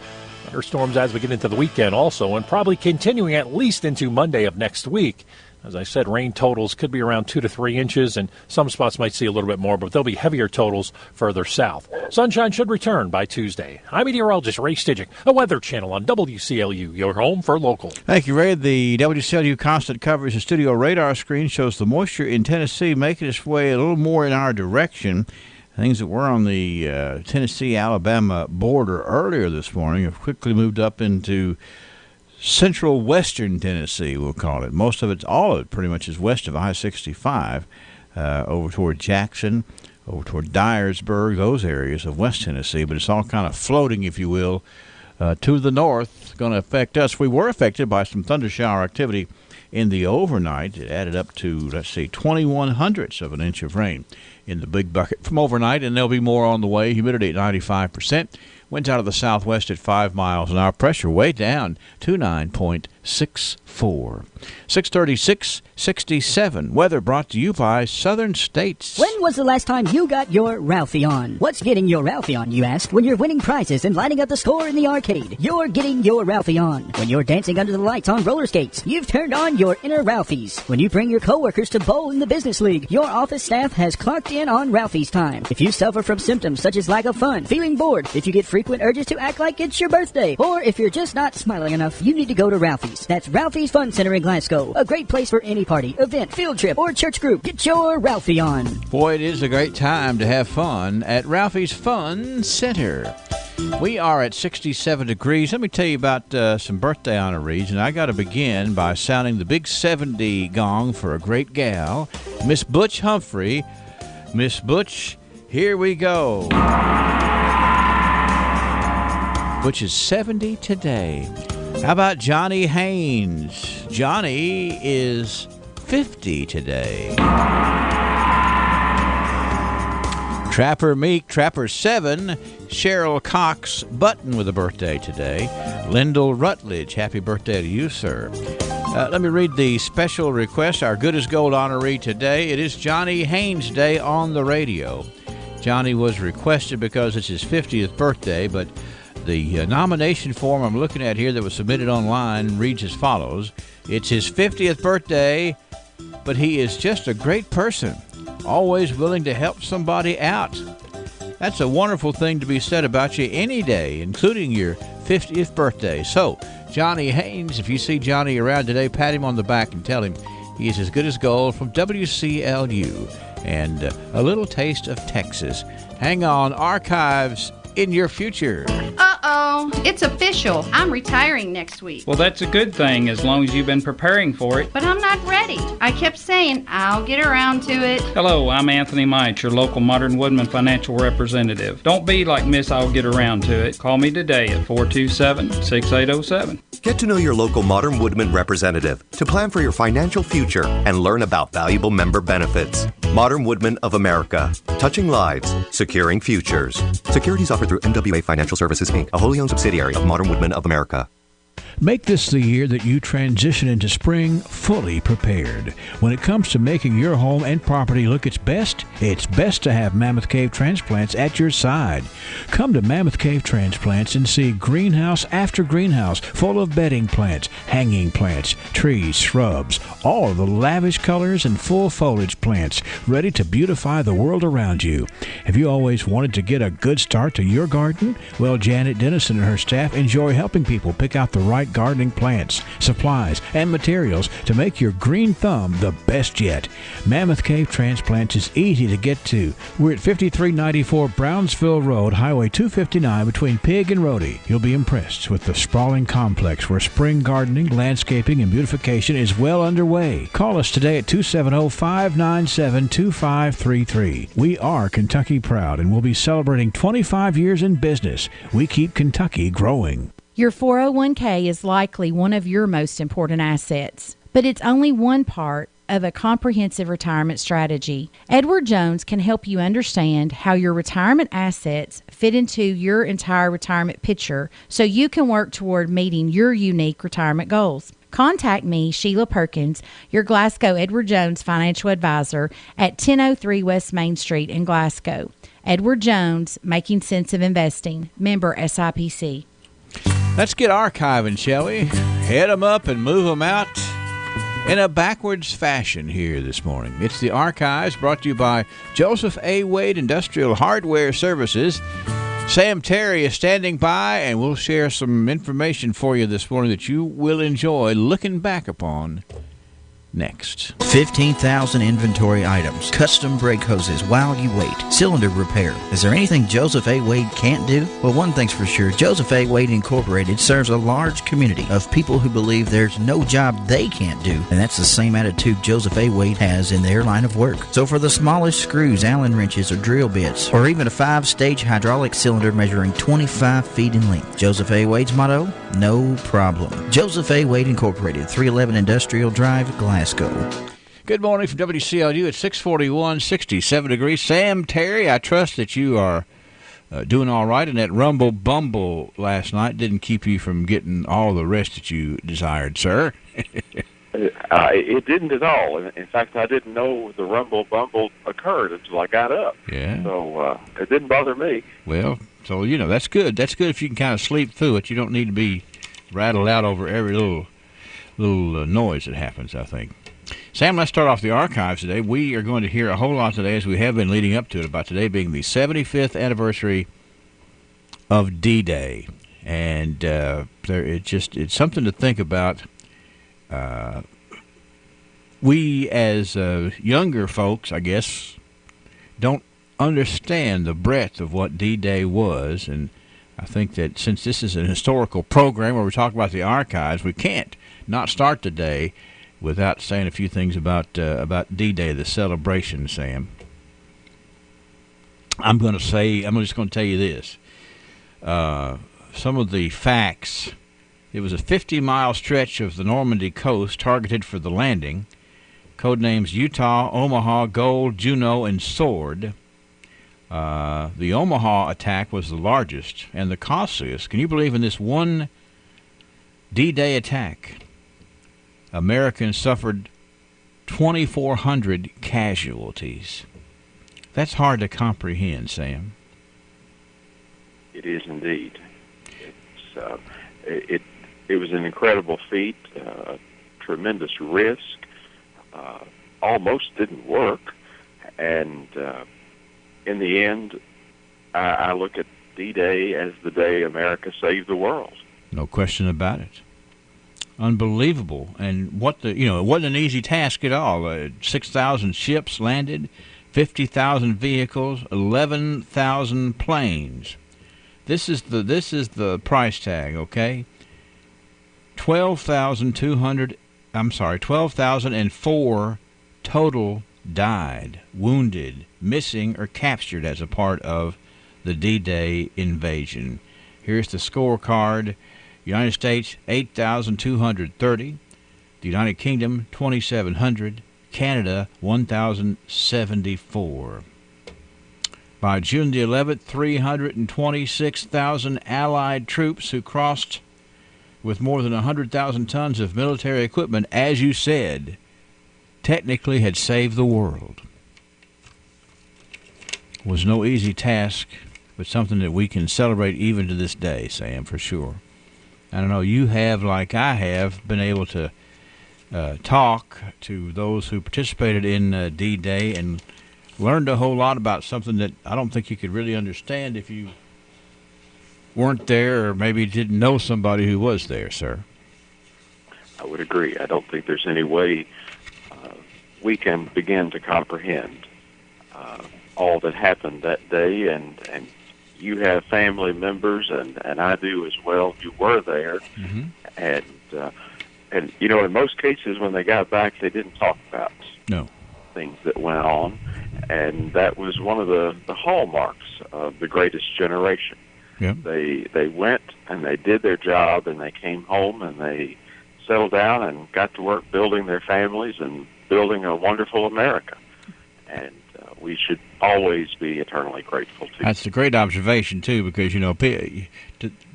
Thunderstorms as we get into the weekend also, and probably continuing at least into Monday of next week. As I said, rain totals could be around 2 to 3 inches, and some spots might see a little bit more, but there'll be heavier totals further south. Sunshine should return by Tuesday. I'm meteorologist Ray Stidgick, a Weather Channel on WCLU, your home for local. Thank you, Ray. The WCLU constant coverage and studio radar screen shows the moisture in Tennessee making its way a little more in our direction. Things that were on the Tennessee-Alabama border earlier this morning have quickly moved up into central western Tennessee, we'll call it. Most of it, all of it pretty much is west of I-65, over toward Jackson, over toward Dyersburg, those areas of West Tennessee. But it's all kind of floating, if you will, to the north. It's going to affect us. We were affected by some thunder shower activity in the overnight, it added up to, let's see, 21/100ths of an inch of rain in the big bucket from overnight, and there'll be more on the way. Humidity at 95%. Winds out of the southwest at 5 miles an hour. Pressure way down to 9.64. 636, 67. Weather brought to you by Southern States. When was the last time you got your Ralphie on? What's getting your Ralphie on, you ask? When you're winning prizes and lighting up the score in the arcade, you're getting your Ralphie on. When you're dancing under the lights on roller skates, you've turned on your inner Ralphies. When you bring your coworkers to bowl in the business league, your office staff has clocked in on Ralphie's time. If you suffer from symptoms such as lack of fun, feeling bored, if you get frequent urges to act like it's your birthday, or if you're just not smiling enough, you need to go to Ralphie's. That's Ralphie's Fun Center in Glasgow. A great place for any party, event, field trip, or church group. Get your Ralphie on. Boy, it is a great time to have fun at Ralphie's Fun Center. We are at 67 degrees. Let me tell you about some birthday honorees, and I got to begin by sounding the big 70 gong for a great gal, Miss Butch Humphrey. Miss Butch, here we go. Butch is 70 today. How about Johnny Haynes? Johnny is 50 today. Trapper Meek, Trapper 7, Cheryl Cox Button with a birthday today. Lyndall Rutledge, happy birthday to you, sir. Let me read the special request. Our Good as Gold honoree today. It is Johnny Haynes Day on the radio. Johnny was requested because it's his 50th birthday, but the nomination form I'm looking at here that was submitted online reads as follows. It's his 50th birthday, but he is just a great person, always willing to help somebody out. That's a wonderful thing to be said about you any day, including your 50th birthday. So, Johnny Haynes, if you see Johnny around today, pat him on the back and tell him he is as good as gold from WCLU and a little taste of Texas. Hang on, archives in your future. Uh-oh, it's official. I'm retiring next week. Well, that's a good thing as long as you've been preparing for it. But I'm not ready. I kept saying I'll get around to it. Hello, I'm Anthony Mite, your local Modern Woodman financial representative. Don't be like Miss I'll get around to it. Call me today at 427-6807. Get to know your local Modern Woodman representative to plan for your financial future and learn about valuable member benefits. Modern Woodman of America. Touching lives, securing futures. Securities offered through MWA Financial Services, Inc., a wholly owned subsidiary of Modern Woodman of America. Make this the year that you transition into spring fully prepared. When it comes to making your home and property look its best to have Mammoth Cave Transplants at your side. Come to Mammoth Cave Transplants and see greenhouse after greenhouse full of bedding plants, hanging plants, trees, shrubs, all of the lavish colors and full foliage plants ready to beautify the world around you. Have you always wanted to get a good start to your garden? Well, Janet Dennison and her staff enjoy helping people pick out the right gardening plants, supplies, and materials to make your green thumb the best yet. Mammoth Cave Transplants is easy to get to. We're at 5394 Brownsville Road, Highway 259 between Pig and Rhodey. You'll be impressed with the sprawling complex where spring gardening, landscaping, and beautification is well underway. Call us today at 270-597-2533. We are Kentucky proud and we'll be celebrating 25 years in business. We keep Kentucky growing. Your 401k is likely one of your most important assets, but it's only one part of a comprehensive retirement strategy. Edward Jones can help you understand how your retirement assets fit into your entire retirement picture so you can work toward meeting your unique retirement goals. Contact me, Sheila Perkins, your Glasgow Edward Jones financial advisor at 1003 West Main Street in Glasgow. Edward Jones, Making Sense of Investing, member SIPC. Let's get archiving, shall we? Head them up and move them out in a backwards fashion here this morning. It's the Archives brought to you by Joseph A. Wade Industrial Hardware Services. Sam Terry is standing by, and we'll share some information for you this morning that you will enjoy looking back upon Next. 15,000 inventory items, custom brake hoses while you wait, cylinder repair. Is there anything Joseph A. Wade can't do? Well, one thing's for sure, Joseph A. Wade Incorporated serves a large community of people who believe there's no job they can't do, and that's the same attitude Joseph A. Wade has in their line of work. So for the smallest screws, Allen wrenches, or drill bits, or even a 5-stage hydraulic cylinder measuring 25 feet in length, Joseph A. Wade's motto? No problem. Joseph A. Wade Incorporated, 311 Industrial Drive, Glasgow. Good morning from WCLU at 641, 67 degrees. Sam Terry, I trust that you are doing all right, and that rumble bumble last night didn't keep you from getting all the rest that you desired, sir. It didn't at all. In fact, I didn't know the rumble bumble occurred until I got up. Yeah. So it didn't bother me. Well, so, that's good. That's good if you can kind of sleep through it. You don't need to be rattled out over every little noise that happens, I think. Sam, let's start off the archives today. We are going to hear a whole lot today, as we have been leading up to it, about today being the 75th anniversary of D-Day. And it's something to think about. We, as younger folks, I guess, don't understand the breadth of what D-Day was. And I think that since this is an historical program where we talk about the archives, we can't not start the day without saying a few things about D-Day, the celebration, Sam. I'm just going to tell you this. Some of the facts. It was a 50-mile stretch of the Normandy coast targeted for the landing. Codenames Utah, Omaha, Gold, Juneau, and Sword. The Omaha attack was the largest and the costliest. Can you believe in this one D-Day attack? Americans suffered 2,400 casualties. That's hard to comprehend, Sam. It is indeed. It was an incredible feat, tremendous risk, almost didn't work, and in the end, I look at D-Day as the day America saved the world. No question about it. Unbelievable. And it wasn't an easy task at all. 6,000 ships landed, 50,000 vehicles, 11,000 planes. This is the price tag, okay? 12,004 total died, wounded, missing, or captured as a part of the D-Day invasion. Here's the scorecard. United States, 8,230. The United Kingdom, 2,700. Canada, 1,074. By June the 11th, 326,000 Allied troops who crossed with more than 100,000 tons of military equipment, as you said, technically had saved the world. It was no easy task, but something that we can celebrate even to this day, Sam, for sure. I don't know, you have, like I have, been able to talk to those who participated in D-Day and learned a whole lot about something that I don't think you could really understand if you weren't there or maybe didn't know somebody who was there, sir. I would agree. I don't think there's any way we can begin to comprehend all that happened that day, and you have family members, and I do as well. You were there, and in most cases when they got back, they didn't talk about things that went on, and that was one of the hallmarks of the Greatest Generation. Yep. They went and they did their job, and they came home and they settled down and got to work building their families and building a wonderful America. And we should always be eternally grateful to. That's a great observation too, because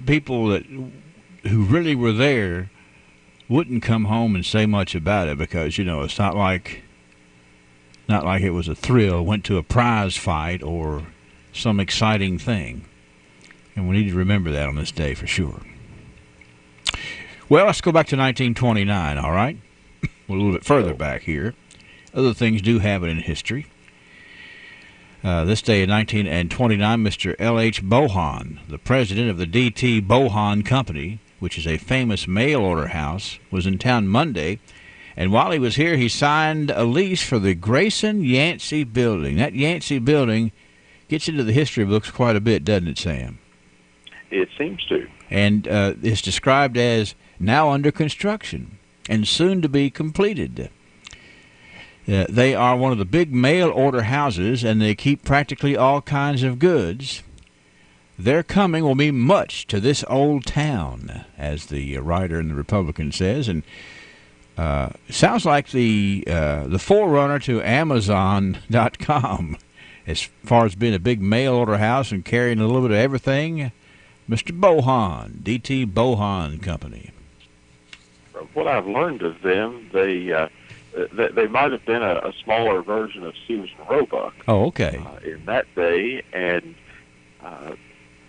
people who really were there wouldn't come home and say much about it, because it's not like it was a thrill, went to a prize fight or some exciting thing. And we need to remember that on this day for sure. Well, let's go back to 1929, all right? We're a little bit further back here. Other things do happen in history. This day in 1929, Mr. L.H. Bohan, the president of the D.T. Bohan Company, which is a famous mail order house, was in town Monday And while he was here, he signed a lease for the Grayson Yancey Building. That Yancey Building gets into the history books quite a bit, doesn't it, Sam? It seems to. And it's described as now under construction and soon to be completed. They are one of the big mail-order houses, and they keep practically all kinds of goods. Their coming will mean much to this old town, as the writer in the Republican says, and sounds like the forerunner to Amazon.com as far as being a big mail-order house and carrying a little bit of everything. Mr. Bohan, D.T. Bohan Company. What I've learned of them, they might have been a smaller version of Sears and Roebuck. Oh, okay. In that day, and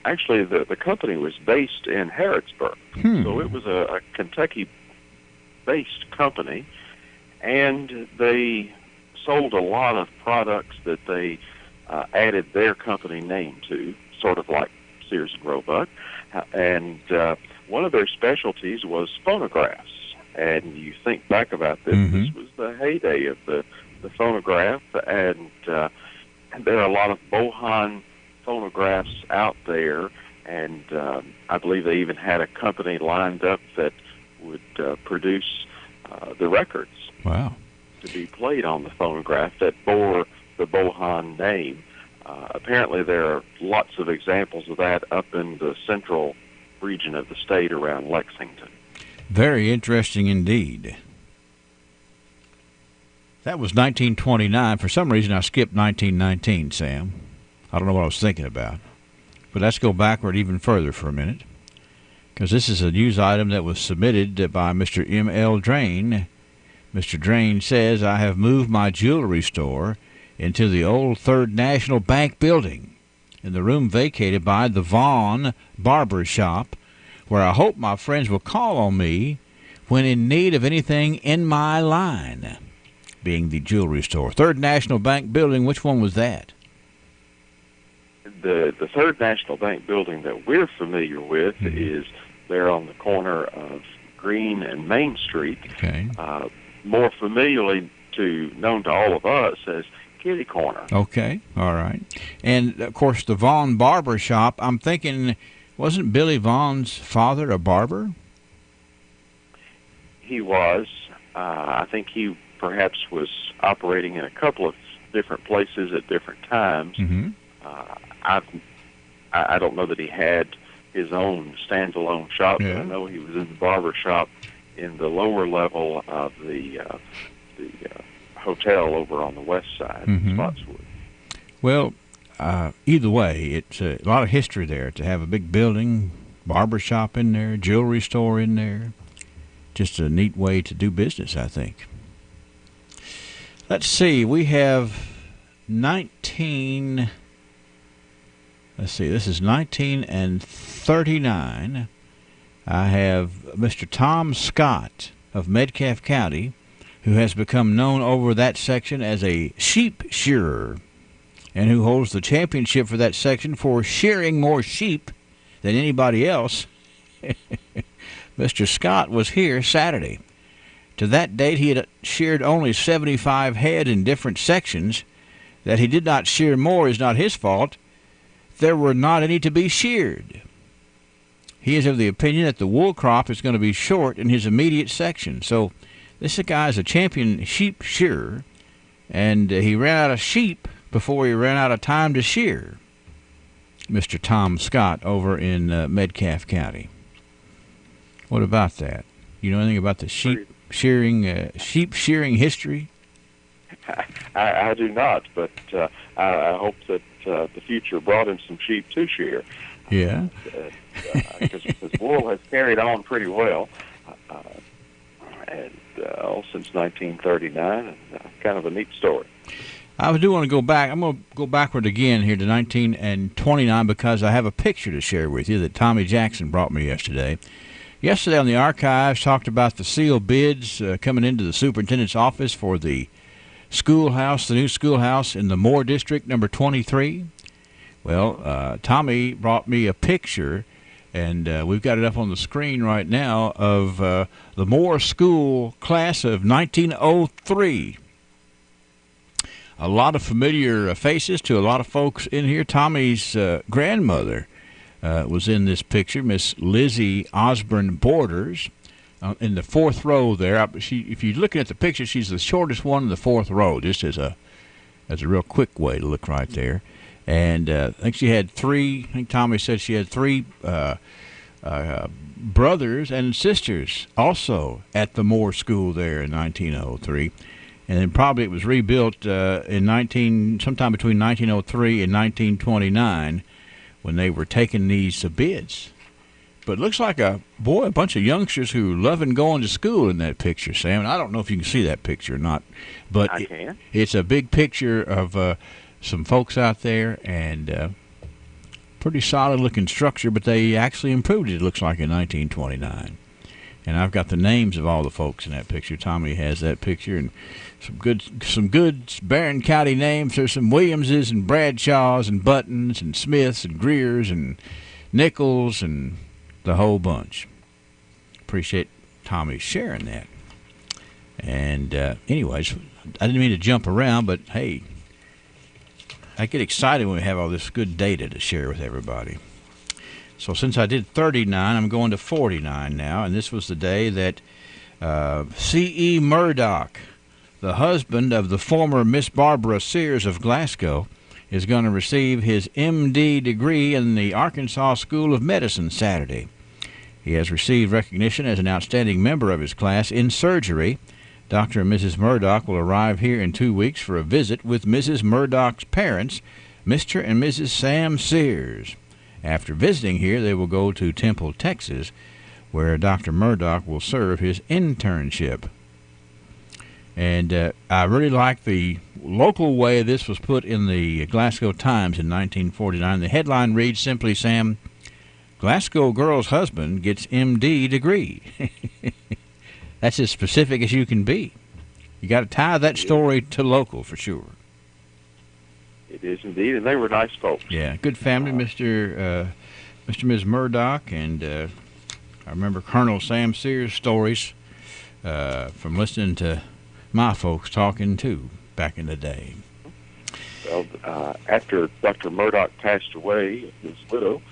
actually the company was based in Harrodsburg, so it was a Kentucky-based company, and they sold a lot of products that they added their company name to, sort of like Sears and Roebuck, and one of their specialties was phonographs. And you think back about this, this was the heyday of the phonograph, and there are a lot of Bohan phonographs out there, and I believe they even had a company lined up that would produce the records to be played on the phonograph that bore the Bohan name. Apparently there are lots of examples of that up in the central region of the state around Lexington. Very interesting indeed. That was 1929. For some reason, I skipped 1919, Sam. I don't know what I was thinking about. But let's go backward even further for a minute, because this is a news item that was submitted by Mr. M.L. Drain. Mr. Drain says, I have moved my jewelry store into the old Third National Bank building in the room vacated by the Vaughn Barber Shop, where I hope my friends will call on me when in need of anything in my line, being the jewelry store. Third National Bank building, which one was that? The Third National Bank building that we're familiar with is there on the corner of Green and Main Street, more familiarly known to all of us as Kitty Corner. Okay, all right. And, of course, the Vaughn Barber Shop, I'm thinking, wasn't Billy Vaughn's father a barber? He was. I think he perhaps was operating in a couple of different places at different times. I don't know that he had his own standalone shop, but I know he was in the barber shop in the lower level of the hotel over on the west side, Spotswood. Well, either way, it's a lot of history there to have a big building, barber shop in there, jewelry store in there. Just a neat way to do business, I think. Let's see, we have 19... Let's see, this is 1939. I have Mr. Tom Scott of Metcalfe County, who has become known over that section as a sheep shearer, and who holds the championship for that section for shearing more sheep than anybody else. Mr. Scott was here Saturday. To that date, he had sheared only 75 head in different sections. That he did not shear more is not his fault. There were not any to be sheared. He is of the opinion that the wool crop is going to be short in his immediate section. So this guy is a champion sheep shearer, and he ran out of sheep before he ran out of time to shear. Mr. Tom Scott over in Metcalfe County. What about that? You know anything about the sheep shearing history? I do not, but I hope that the future brought him some sheep to shear. Yeah. Because wool has carried on pretty well, and since 1939, and kind of a neat story. I do want to go back. I'm going to go backward again here to 1929 because I have a picture to share with you that Tommy Jackson brought me yesterday. Yesterday on the archives, talked about the sealed bids coming into the superintendent's office for the schoolhouse, the new schoolhouse in the Moore District, number 23. Well, Tommy brought me a picture And we've got it up on the screen right now of the Moore School class of 1903. A lot of familiar faces to a lot of folks in here. Tommy's grandmother was in this picture, Miss Lizzie Osborne Borders, in the fourth row there. If you're looking at the picture, she's the shortest one in the fourth row, just as a real quick way to look right there. And I think she had three, I think Tommy said she had three brothers and sisters also at the Moore School there in 1903. And then probably it was rebuilt sometime between 1903 and 1929 when they were taking these bids. But it looks like a bunch of youngsters who loving going to school in that picture, Sam. And I don't know if you can see that picture or not, but I can. It's a big picture of some folks out there, and pretty solid-looking structure, but they actually improved it, looks like, in 1929. And I've got the names of all the folks in that picture. Tommy has that picture, and some good Barron County names. There's some Williamses and Bradshaws and Buttons and Smiths and Greers and Nichols and the whole bunch. Appreciate Tommy sharing that. And anyways, I didn't mean to jump around, but hey, I get excited when we have all this good data to share with everybody. So since I did 39, I'm going to 49 now, and this was the day that C.E. Murdoch, the husband of the former Miss Barbara Sears of Glasgow, is going to receive his M.D. degree in the Arkansas School of Medicine Saturday. He has received recognition as an outstanding member of his class in surgery. Dr. and Mrs. Murdoch will arrive here in 2 weeks for a visit with Mrs. Murdoch's parents, Mr. and Mrs. Sam Sears. After visiting here, they will go to Temple, Texas, where Dr. Murdoch will serve his internship. And I really like the local way this was put in the Glasgow Times in 1949. The headline reads simply, Sam, Glasgow girl's husband gets M.D. degree. That's as specific as you can be. You got to tie that story to local for sure. It is indeed, and they were nice folks. Yeah, good family, Mr. and Ms. Murdoch, and I remember Colonel Sam Sears' stories from listening to my folks talking too back in the day. Well, after Dr. Murdoch passed away, his widow,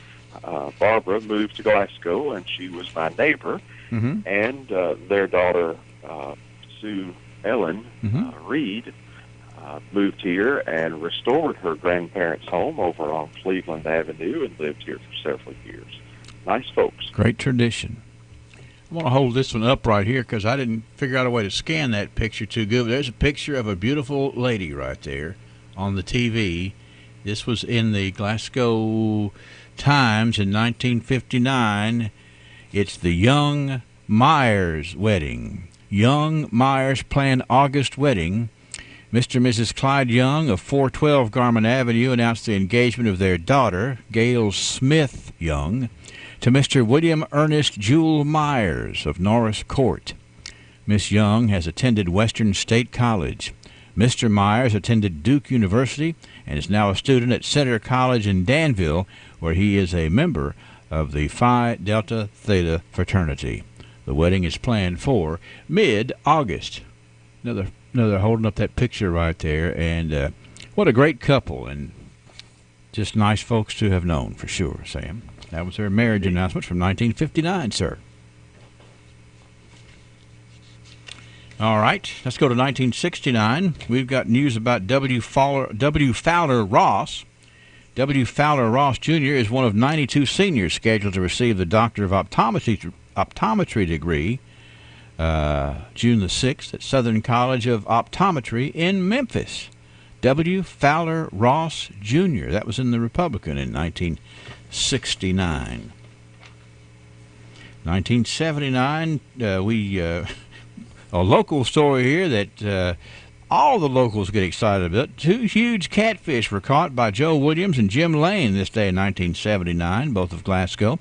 Barbara, moved to Glasgow, and she was my neighbor. Mm-hmm. And their daughter, Sue Ellen Reed, moved here and restored her grandparents' home over on Cleveland Avenue and lived here for several years. Nice folks. Great tradition. I want to hold this one up right here because I didn't figure out a way to scan that picture too good. There's a picture of a beautiful lady right there on the TV. This was in the Glasgow Times in 1959. It's the Young Myers wedding. Young Myers planned August wedding. Mr. and Mrs. Clyde Young of 412 Garment Avenue announced the engagement of their daughter, Gail Smith Young, to Mr. William Ernest Jewell Myers of Norris Court. Miss Young has attended Western State College. Mr. Myers attended Duke University and is now a student at Center College in Danville, where he is a member of the Phi Delta Theta fraternity. The wedding is planned for mid-August. Another holding up that picture right there, and what a great couple, and just nice folks to have known for sure, Sam. That was their marriage announcement from 1959, sir. All right, let's go to 1969. We've got news about W. Fowler Ross. W. Fowler Ross, Jr. is one of 92 seniors scheduled to receive the Doctor of Optometry degree June the 6th at Southern College of Optometry in Memphis. W. Fowler Ross, Jr. That was in the Republican in 1969. 1979, a local story here that all the locals get excited about. 2 huge catfish were caught by Joe Williams and Jim Lane this day in 1979, both of Glasgow.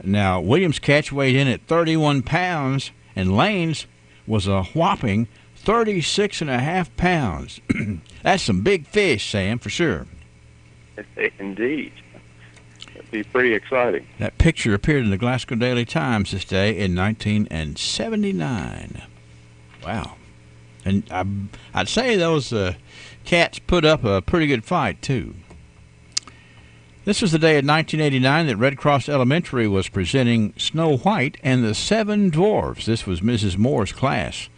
Now, Williams' catch weighed in at 31 pounds, and Lane's was a whopping 36.5 pounds. That's some big fish, Sam, for sure. Indeed. It'd be pretty exciting. That picture appeared in the Glasgow Daily Times this day in 1979. Wow. And I'd say those Cats put up a pretty good fight, too. This was the day in 1989 that Red Cross Elementary was presenting Snow White and the Seven Dwarfs. This was Mrs. Moore's class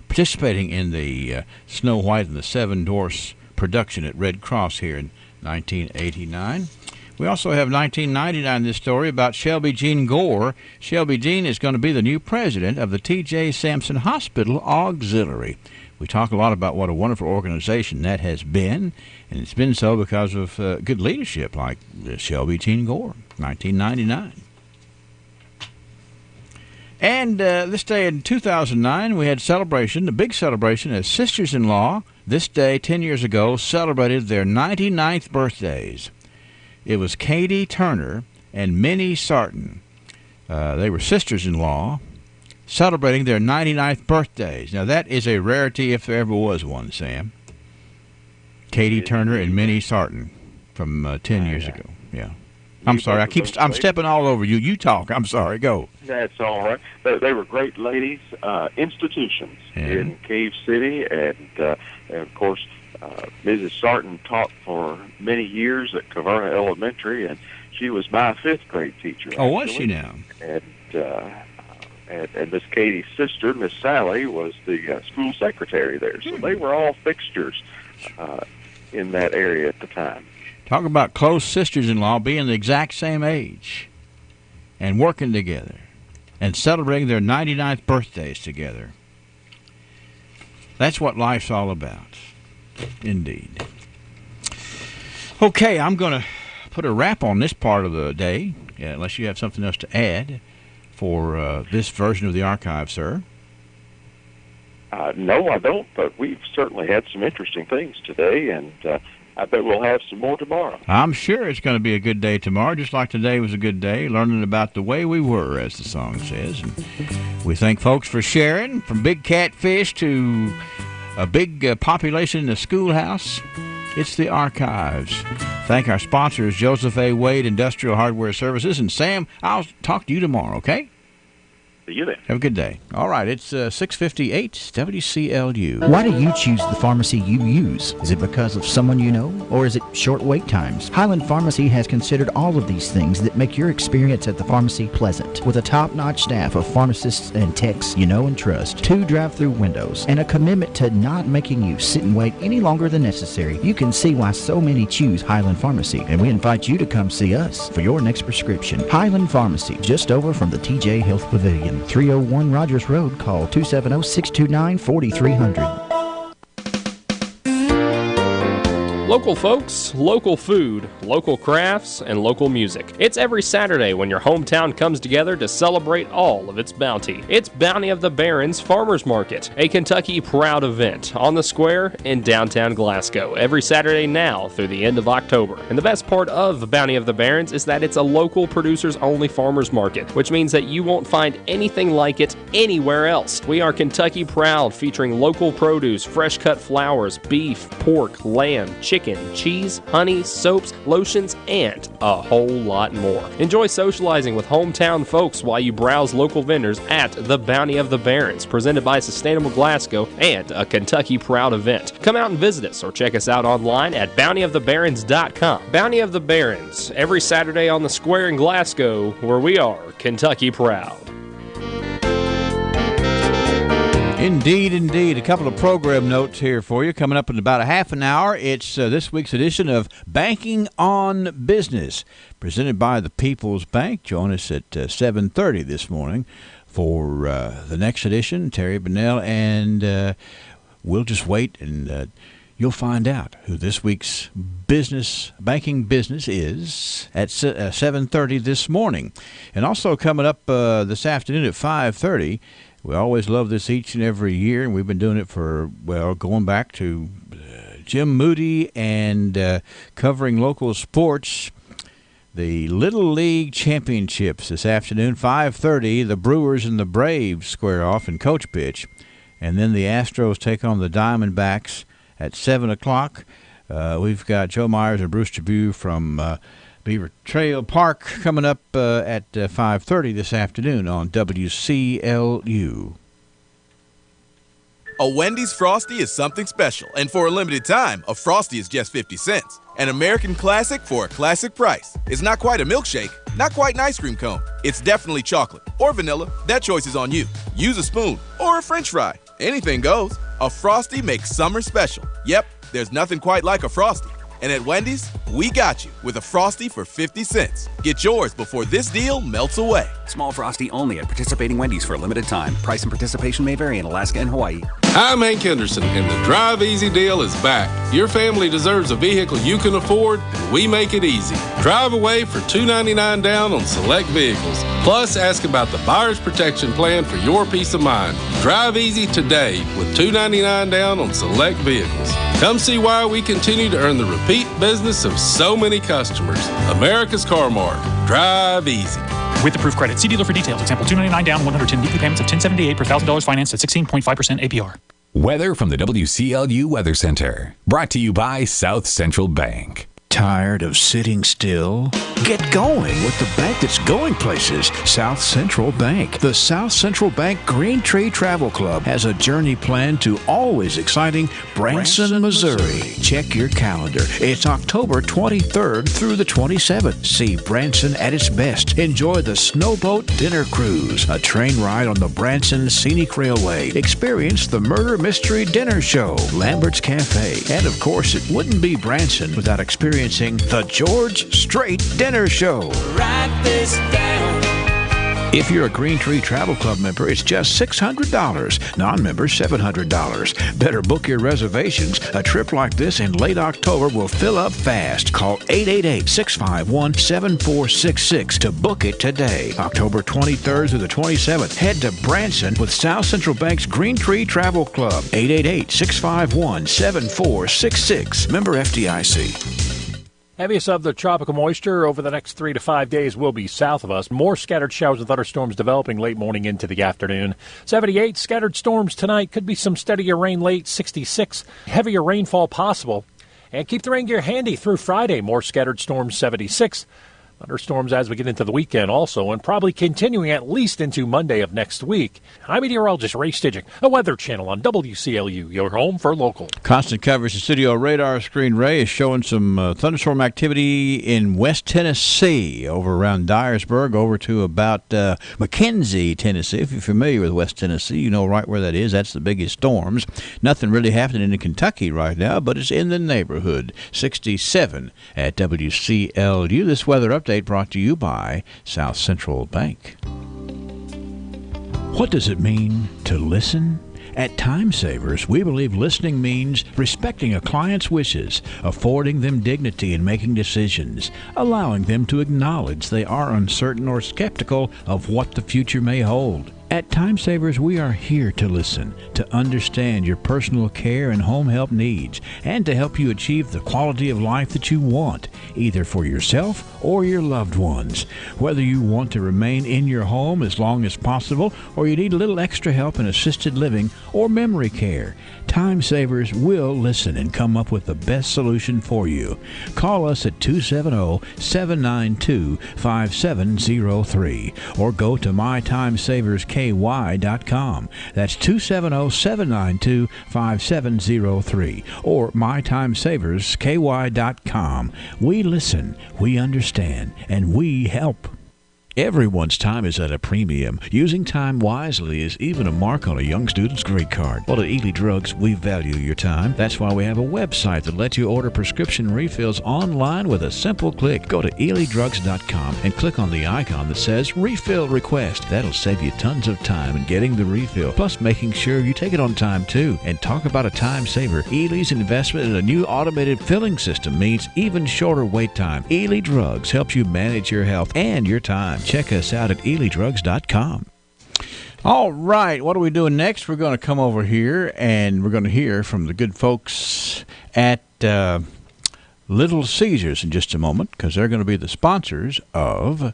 participating in the Snow White and the Seven Dwarfs production at Red Cross here in 1989. We also have 1999, this story about Shelby Jean Gore. Shelby Jean is going to be the new president of the T.J. Sampson Hospital Auxiliary. We talk a lot about what a wonderful organization that has been, and it's been so because of good leadership like Shelby Jean Gore, 1999. And this day in 2009, we had celebration, the big celebration, as sisters-in-law, this day 10 years ago, celebrated their 99th birthdays. It was Katie Turner and Minnie Sarton. They were sisters-in-law celebrating their 99th birthdays. Now, that is a rarity if there ever was one, Sam. Katie Turner and Minnie Sarton from 10 years ago. Yeah. I'm sorry. I'm stepping all over you. You talk. I'm sorry. Go. That's all right. They were great ladies, institutions in Cave City, and of course, Mrs. Sarton taught for many years at Caverna Elementary, and she was my fifth grade teacher. Oh, was she now? And Miss Katie's sister, Miss Sally, was the school secretary there. So they were all fixtures in that area at the time. Talk about close sisters-in-law being the exact same age and working together and celebrating their 99th birthdays together. That's what life's all about. Indeed. Okay, I'm going to put a wrap on this part of the day, unless you have something else to add for this version of the archive, sir. No, I don't, but we've certainly had some interesting things today, and I bet we'll have some more tomorrow. I'm sure it's going to be a good day tomorrow, just like today was a good day, learning about the way we were, as the song says. And we thank folks for sharing, from big catfish to a big population in the schoolhouse. It's the archives. Thank our sponsors, Joseph A. Wade Industrial Hardware Services. And Sam, I'll talk to you tomorrow, okay? See you then. Have a good day. All right, it's 6:58 WCLU. Why do you choose the pharmacy you use? Is it because of someone you know, or is it short wait times? Highland Pharmacy has considered all of these things that make your experience at the pharmacy pleasant. With a top-notch staff of pharmacists and techs you know and trust, 2 drive-through windows, and a commitment to not making you sit and wait any longer than necessary, you can see why so many choose Highland Pharmacy, and we invite you to come see us for your next prescription. Highland Pharmacy, just over from the TJ Health Pavilion. 301 Rogers Road. Call 270-629-4300. Local folks, local food, local crafts, and local music. It's every Saturday when your hometown comes together to celebrate all of its bounty. It's Bounty of the Barons Farmers Market, a Kentucky proud event on the square in downtown Glasgow, every Saturday now through the end of October. And the best part of Bounty of the Barons is that it's a local producers-only farmers market, which means that you won't find anything like it anywhere else. We are Kentucky proud, featuring local produce, fresh-cut flowers, beef, pork, lamb, chicken, cheese, honey, soaps, lotions, and a whole lot more. Enjoy socializing with hometown folks while you browse local vendors at the Bounty of the Barons, presented by Sustainable Glasgow and a Kentucky Proud event. Come out and visit us or check us out online at bountyofthebarons.com. Bounty of the Barons, every Saturday on the square in Glasgow, where we are Kentucky Proud. Indeed, indeed. A couple of program notes here for you. Coming up in about a half an hour, it's this week's edition of Banking on Business, presented by the People's Bank. Join us at 7:30 this morning for the next edition. Terry Bennell, and we'll just wait, and you'll find out who this week's banking business is at 7:30 this morning. And also coming up this afternoon at 5:30, we always love this each and every year, and we've been doing it for, going back to Jim Moody and covering local sports. The Little League Championships this afternoon, 5:30. The Brewers and the Braves square off in coach pitch. And then the Astros take on the Diamondbacks at 7 o'clock. We've got Joe Myers and Bruce Tribune from Beaver Trail Park coming up at 5:30 this afternoon on WCLU. A Wendy's Frosty is something special, and for a limited time, a Frosty is just 50 cents. An American classic for a classic price. It's not quite a milkshake, not quite an ice cream cone. It's definitely chocolate or vanilla. That choice is on you. Use a spoon or a French fry. Anything goes. A Frosty makes summer special. Yep, there's nothing quite like a Frosty. And at Wendy's, we got you with a Frosty for 50 cents. Get yours before this deal melts away. Small Frosty only at participating Wendy's for a limited time. Price and participation may vary in Alaska and Hawaii. I'm Hank Henderson, and the Drive Easy deal is back. Your family deserves a vehicle you can afford, and we make it easy. Drive away for $299 down on select vehicles. Plus, ask about the Buyer's Protection Plan for your peace of mind. Drive easy today with $299 down on select vehicles. Come see why we continue to earn the repeat business of so many customers. America's Car Mart. Drive easy. With approved credit. See dealer for details. Example, $299 down, 110 weekly payments of $1078 per $1,000 financed at 16.5% APR. Weather from the WCLU Weather Center. Brought to you by South Central Bank. Tired of sitting still? Get going with the bank that's going places, South Central Bank. The South Central Bank Green Tree Travel Club has a journey planned to always exciting Branson, Missouri. Check your calendar. It's October 23rd through the 27th. See Branson at its best. Enjoy the Snowboat Dinner Cruise, a train ride on the Branson Scenic Railway. Experience the Murder Mystery Dinner Show, Lambert's Cafe, and of course, it wouldn't be Branson without experiencing the George Strait Dinner Show. Write this down. If you're a Green Tree Travel Club member, it's just $600. Non-members, $700. Better book your reservations. A trip like this in late October will fill up fast. Call 888-651-7466 to book it today. October 23rd through the 27th. Head to Branson with South Central Bank's Green Tree Travel Club. 888-651-7466. Member FDIC. Heaviest of the tropical moisture over the next 3 to 5 days will be south of us. More scattered showers and thunderstorms developing late morning into the afternoon. 78, scattered storms tonight. Could be some steadier rain late. 66, heavier rainfall possible. And keep the rain gear handy through Friday. More scattered storms, 76. Thunderstorms as we get into the weekend also, and probably continuing at least into Monday of next week. I'm meteorologist Ray Stidgick, a Weather Channel on WCLU, your home for local. Constant coverage. The studio radar screen, Ray, is showing some thunderstorm activity in West Tennessee, over around Dyersburg, over to about McKenzie, Tennessee. If you're familiar with West Tennessee, you know right where that is. That's the biggest storms. Nothing really happening in Kentucky right now, but it's in the neighborhood. 67 at WCLU. This weather update brought to you by South Central Bank. What does it mean to listen? At Time Savers, we believe listening means respecting a client's wishes, affording them dignity in making decisions, allowing them to acknowledge they are uncertain or skeptical of what the future may hold. At Time Savers, we are here to listen, to understand your personal care and home help needs, and to help you achieve the quality of life that you want, either for yourself or your loved ones. Whether you want to remain in your home as long as possible, or you need a little extra help in assisted living or memory care, Time Savers will listen and come up with the best solution for you. Call us at 270-792-5703 or go to mytimesaversky.com. That's 270-792-5703 or mytimesaversky.com. We listen, we understand, and we help. Everyone's time is at a premium. Using time wisely is even a mark on a young student's grade card. Well, at Ely Drugs, we value your time. That's why we have a website that lets you order prescription refills online with a simple click. Go to elydrugs.com and click on the icon that says Refill Request. That'll save you tons of time in getting the refill, plus making sure you take it on time, too. And talk about a time saver. Ely's investment in a new automated filling system means even shorter wait time. Ely Drugs helps you manage your health and your time. Check us out at elydrugs.com. All right, what are we doing next? We're going to come over here and we're going to hear from the good folks at Little Caesars in just a moment, because they're going to be the sponsors of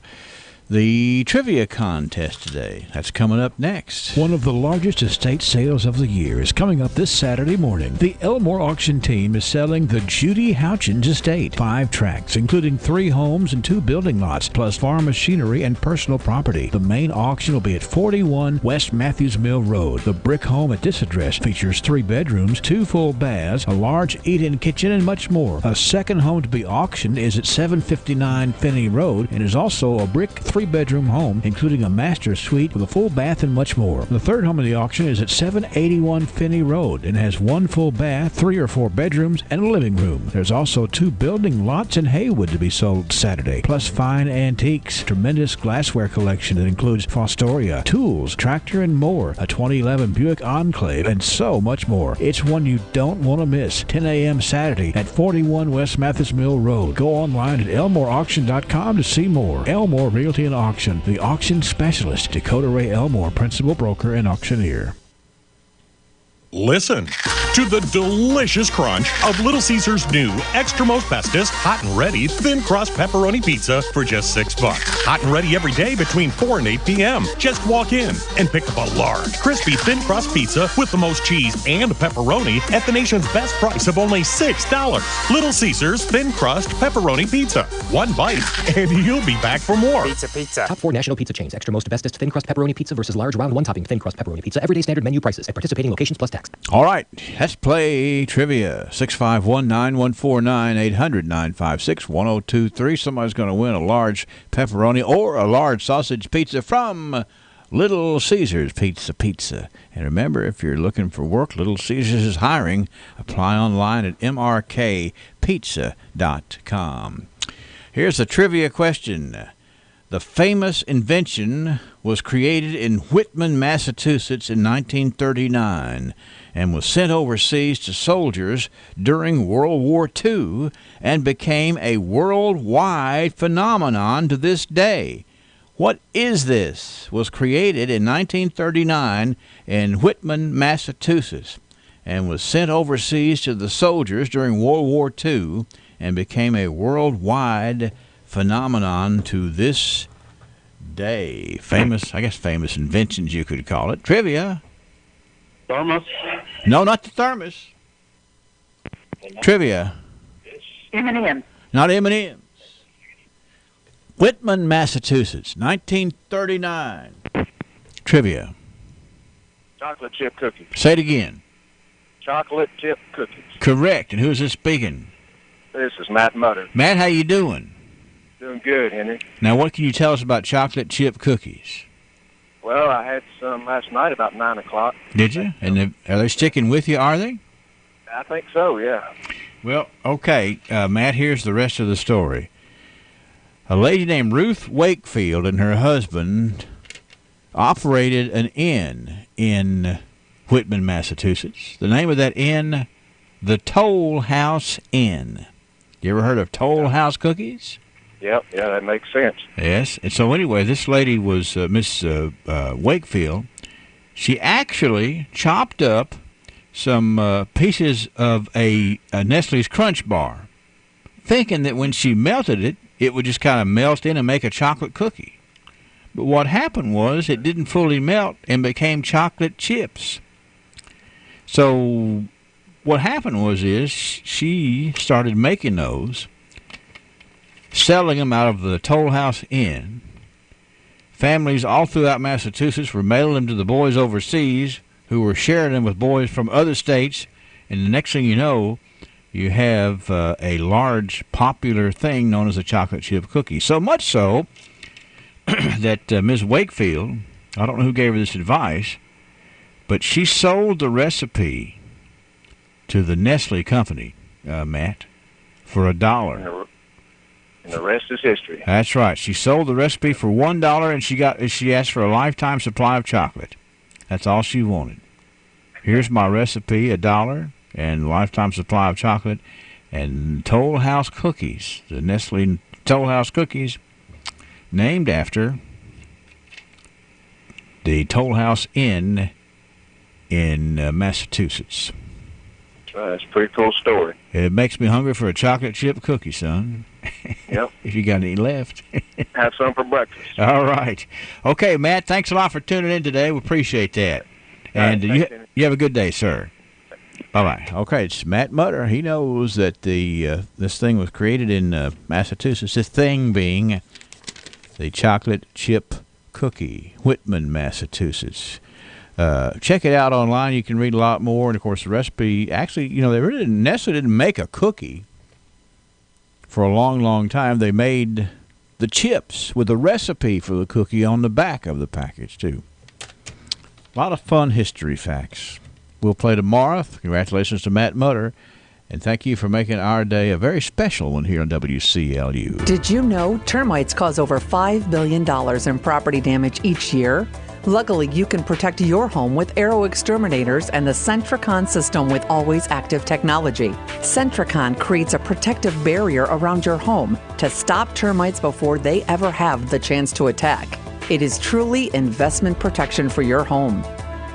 the trivia contest today. That's coming up next. One of the largest estate sales of the year is coming up this Saturday morning. The Elmore auction team is selling the Judy Houchins estate. 5 tracts, including 3 homes and 2 building lots, plus farm machinery and personal property. The main auction will be at 41 West Matthews Mill Road. The brick home at this address features 3 bedrooms, 2 full baths, a large eat-in kitchen, and much more. A second home to be auctioned is at 759 Finney Road and is also a brick 3-bedroom home, including a master suite with a full bath and much more. The third home in the auction is at 781 Finney Road and has 1 full bath, 3 or 4 bedrooms, and a living room. There's also 2 building lots in Haywood to be sold Saturday, plus fine antiques, tremendous glassware collection that includes Fostoria, tools, tractor, and more, a 2011 Buick Enclave, and so much more. It's one you don't want to miss. 10 a.m. Saturday at 41 West Mathis Mill Road. Go online at elmoreauction.com to see more. Elmore Realty and Auction, the auction specialist. Dakota Ray Elmore, principal broker and auctioneer. Listen to the delicious crunch of Little Caesar's new Extra Most Bestest Hot and Ready Thin Crust Pepperoni Pizza for just $6. Hot and ready every day between 4 and 8 p.m. Just walk in and pick up a large, crispy Thin Crust Pizza with the most cheese and pepperoni at the nation's best price of only $6. Little Caesar's Thin Crust Pepperoni Pizza. 1 bite and you'll be back for more. Pizza. Top 4 national pizza chains. Extra Most Bestest Thin Crust Pepperoni Pizza versus large round 1-topping Thin Crust Pepperoni Pizza. Everyday standard menu prices at participating locations plus tax. All right, let's play trivia. 651-9149, 800-956-1023. Somebody's going to win a large pepperoni or a large sausage pizza from Little Caesars Pizza. And remember, if you're looking for work, Little Caesars is hiring. Apply online at mrkpizza.com. Here's a trivia question. The famous invention was created in Whitman, Massachusetts in 1939 and was sent overseas to soldiers during World War II and became a worldwide phenomenon to this day. What is this? Was created in 1939 in Whitman, Massachusetts and was sent overseas to the soldiers during World War II and became a worldwide phenomenon to this day. Famous inventions, you could call it. Trivia. Thermos? No, not the thermos. Trivia. M&M. Not M&M's. Whitman, Massachusetts, 1939. Trivia. Chocolate chip cookies. Say it again. Chocolate chip cookies. Correct. And who's this speaking? This is Matt Mutter. Matt, how you doing? Doing good, Henry. Now, what can you tell us about chocolate chip cookies? Well, I had some last night about 9 o'clock. Did you? And are they sticking with you, are they? I think so, yeah. Well, okay, Matt, here's the rest of the story. A lady named Ruth Wakefield and her husband operated an inn in Whitman, Massachusetts. The name of that inn, the Toll House Inn. You ever heard of Toll House cookies? Yep, yeah, that makes sense. Yes, and so anyway, this lady was Miss Wakefield. She actually chopped up some pieces of a Nestle's Crunch bar, thinking that when she melted it, it would just kind of melt in and make a chocolate cookie. But what happened was it didn't fully melt and became chocolate chips. So what happened was she started making those, selling them out of the Toll House Inn. Families all throughout Massachusetts were mailing them to the boys overseas who were sharing them with boys from other states. And the next thing you know, you have a large popular thing known as a chocolate chip cookie. So much so that Ms. Wakefield, I don't know who gave her this advice, but she sold the recipe to the Nestle company, Matt, for $1. And the rest is history. That's right. She sold the recipe for $1, and she asked for a lifetime supply of chocolate. That's all she wanted. Here's my recipe, $1, and lifetime supply of chocolate, and Toll House cookies, the Nestle Toll House cookies, named after the Toll House Inn in Massachusetts. That's a pretty cool story. It makes me hungry for a chocolate chip cookie, son. Yep. If you got any left. have some for breakfast. All right. Okay, Matt, thanks a lot for tuning in today. We appreciate that. And you have a good day, sir. Bye-bye. Okay, it's Matt Mutter. He knows that this thing was created in Massachusetts, this thing being the chocolate chip cookie, Whitman, Massachusetts. Check it out online. You can read a lot more. And, of course, the recipe, actually, Nestle didn't make a cookie for a long, long time. They made the chips with the recipe for the cookie on the back of the package, too. A lot of fun history facts. We'll play tomorrow. Congratulations to Matt Mutter. And thank you for making our day a very special one here on WCLU. Did you know termites cause over $5 billion in property damage each year? Luckily, you can protect your home with Arrow Exterminators and the Centricon system with always active technology. Centricon creates a protective barrier around your home to stop termites before they ever have the chance to attack. It is truly investment protection for your home.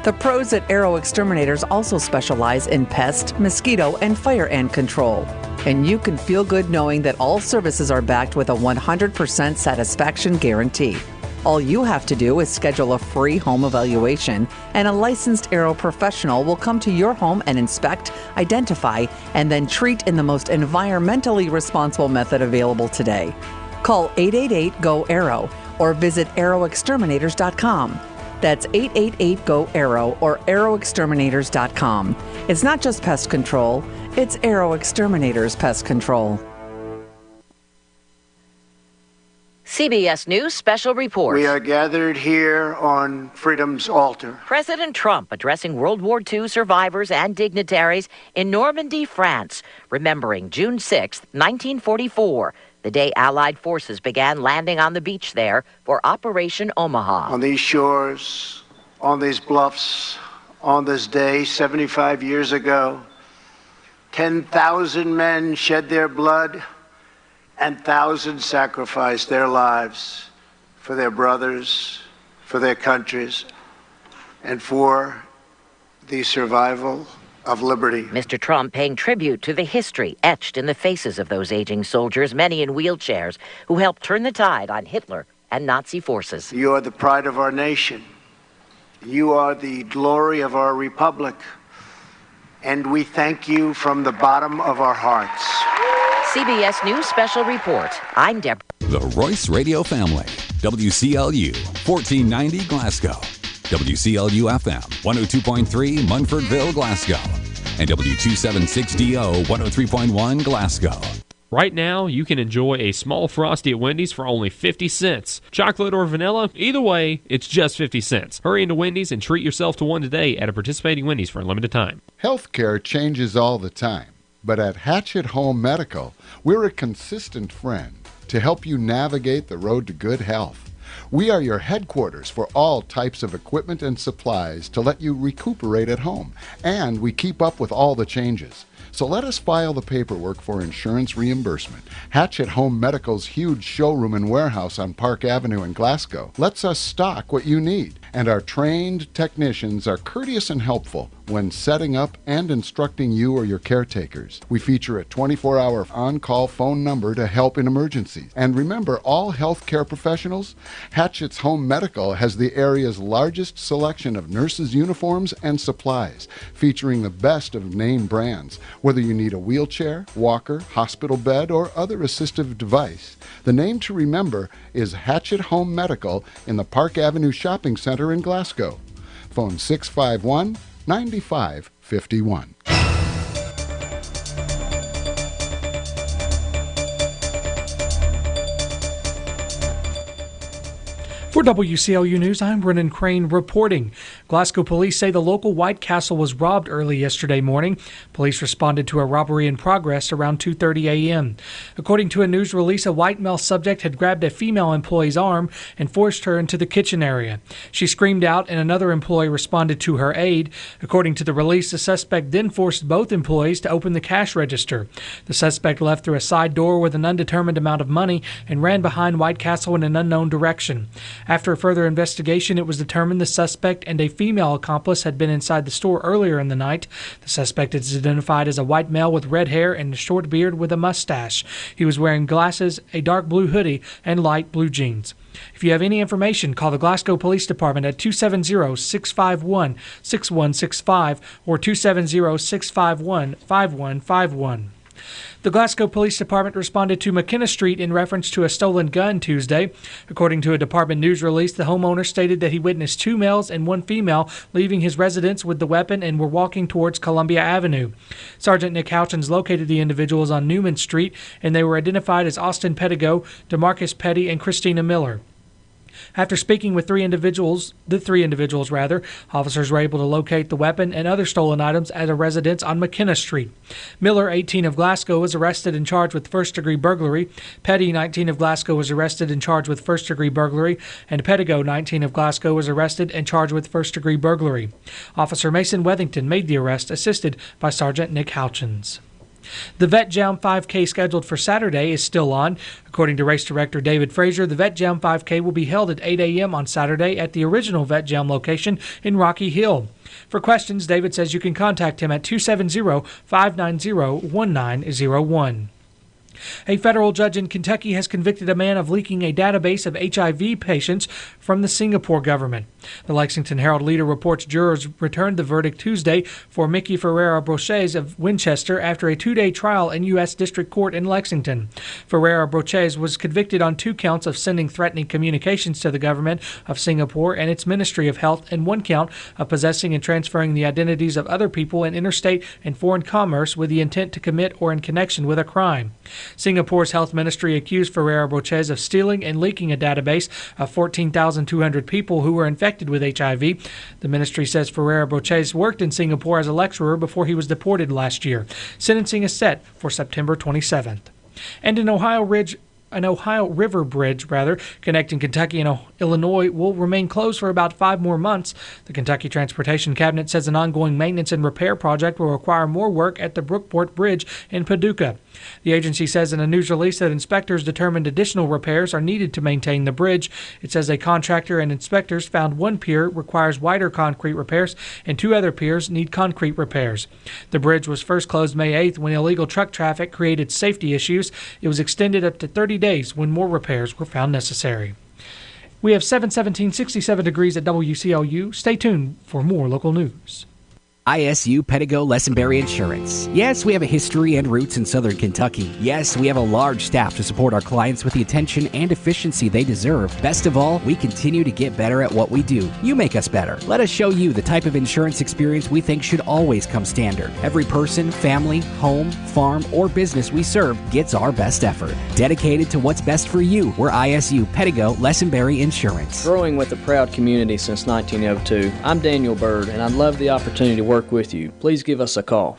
The pros at Arrow Exterminators also specialize in pest, mosquito, and fire ant control. And you can feel good knowing that all services are backed with a 100% satisfaction guarantee. All you have to do is schedule a free home evaluation, and a licensed Arrow professional will come to your home and inspect, identify, and then treat in the most environmentally responsible method available today. Call 888-GO-ARROW or visit arrowexterminators.com. That's 888-GO-ARROW or arrowexterminators.com. It's not just pest control, it's Arrow Exterminators Pest Control. CBS News Special Report. We are gathered here on freedom's altar. President Trump addressing World War II survivors and dignitaries in Normandy, France, remembering June 6, 1944, the day Allied forces began landing on the beach there for Operation Omaha. On these shores, on these bluffs, on this day 75 years ago, 10,000 men shed their blood and thousands sacrificed their lives for their brothers, for their countries, and for the survival of liberty. Mr. Trump paying tribute to the history etched in the faces of those aging soldiers, many in wheelchairs, who helped turn the tide on Hitler and Nazi forces. You are the pride of our nation. You are the glory of our republic. And we thank you from the bottom of our hearts. CBS News Special Report. I'm Deborah. The Royce Radio Family. WCLU, 1490 Glasgow. WCLU FM, 102.3 Munfordville, Glasgow. And W276DO, 103.1 Glasgow. Right now, you can enjoy a small Frosty at Wendy's for only 50 cents. Chocolate or vanilla, either way, it's just 50 cents. Hurry into Wendy's and treat yourself to one today at a participating Wendy's for a limited time. Healthcare changes all the time, but at Hatchet Home Medical, we're a consistent friend to help you navigate the road to good health. We are your headquarters for all types of equipment and supplies to let you recuperate at home, and we keep up with all the changes. So let us file the paperwork for insurance reimbursement. Hatchet Home Medical's huge showroom and warehouse on Park Avenue in Glasgow lets us stock what you need, and our trained technicians are courteous and helpful when setting up and instructing you or your caretakers. We feature a 24-hour on-call phone number to help in emergencies. And remember, all healthcare professionals, Hatchet's Home Medical has the area's largest selection of nurses' uniforms and supplies, featuring the best of name brands. Whether you need a wheelchair, walker, hospital bed, or other assistive device, the name to remember is Hatchet Home Medical in the Park Avenue Shopping Center in Glasgow. Phone 651-9551. For WCLU News, I'm Brennan Crane reporting. Glasgow police say the local White Castle was robbed early yesterday morning. Police responded to a robbery in progress around 2:30 a.m. According to a news release, a white male subject had grabbed a female employee's arm and forced her into the kitchen area. She screamed out and another employee responded to her aid. According to the release, the suspect then forced both employees to open the cash register. The suspect left through a side door with an undetermined amount of money and ran behind White Castle in an unknown direction. After further investigation, it was determined the suspect and a female accomplice had been inside the store earlier in the night. The suspect is identified as a white male with red hair and a short beard with a mustache. He was wearing glasses, a dark blue hoodie, and light blue jeans. If you have any information, call the Glasgow Police Department at 270-651-6165 or 270-651-5151. The Glasgow Police Department responded to McKenna Street in reference to a stolen gun Tuesday. According to a department news release, the homeowner stated that he witnessed 2 males and 1 female leaving his residence with the weapon and were walking towards Columbia Avenue. Sergeant Nick Houchins located the individuals on Newman Street, and they were identified as Austin Pettigo, DeMarcus Petty, and Christina Miller. After speaking with the three individuals, officers were able to locate the weapon and other stolen items at a residence on McKenna Street. Miller, 18 of Glasgow, was arrested and charged with first-degree burglary. Petty, 19 of Glasgow, was arrested and charged with first-degree burglary. And Pettigo, 19 of Glasgow, was arrested and charged with first-degree burglary. Officer Mason Wethington made the arrest, assisted by Sergeant Nick Houchins. The Vet Jam 5K scheduled for Saturday is still on. According to race director David Frazier, the Vet Jam 5K will be held at 8 a.m. on Saturday at the original Vet Jam location in Rocky Hill. For questions, David says you can contact him at 270-590-1901. A federal judge in Kentucky has convicted a man of leaking a database of HIV patients from the Singapore government. The Lexington Herald-Leader reports jurors returned the verdict Tuesday for Mickey Ferreira-Broches of Winchester after a 2-day trial in U.S. District Court in Lexington. Ferreira-Broches was convicted on 2 counts of sending threatening communications to the government of Singapore and its Ministry of Health, and 1 count of possessing and transferring the identities of other people in interstate and foreign commerce with the intent to commit or in connection with a crime. Singapore's health ministry accused Ferreira-Broches of stealing and leaking a database of 14,200 people who were infected with HIV. The ministry says Ferreira-Broches worked in Singapore as a lecturer before he was deported last year. Sentencing is set for September 27th. And an Ohio River Bridge connecting Kentucky and Illinois will remain closed for about 5 more months. The Kentucky Transportation Cabinet says an ongoing maintenance and repair project will require more work at the Brookport Bridge in Paducah. The agency says in a news release that inspectors determined additional repairs are needed to maintain the bridge. It says a contractor and inspectors found 1 pier requires wider concrete repairs and 2 other piers need concrete repairs. The bridge was first closed May 8th when illegal truck traffic created safety issues. It was extended up to 30 days when more repairs were found necessary. We have 7:67 degrees at WCLU. Stay tuned for more local news. ISU Pettigo Lessenberry Insurance. Yes, we have a history and roots in Southern Kentucky. Yes, we have a large staff to support our clients with the attention and efficiency they deserve. Best of all, we continue to get better at what we do. You make us better. Let us show you the type of insurance experience we think should always come standard. Every person, family, home, farm, or business we serve gets our best effort. Dedicated to what's best for you, we're ISU Pettigo Lessenberry Insurance. Growing with a proud community since 1902, I'm Daniel Bird, and I'd love the opportunity to work with you. Please give us a call.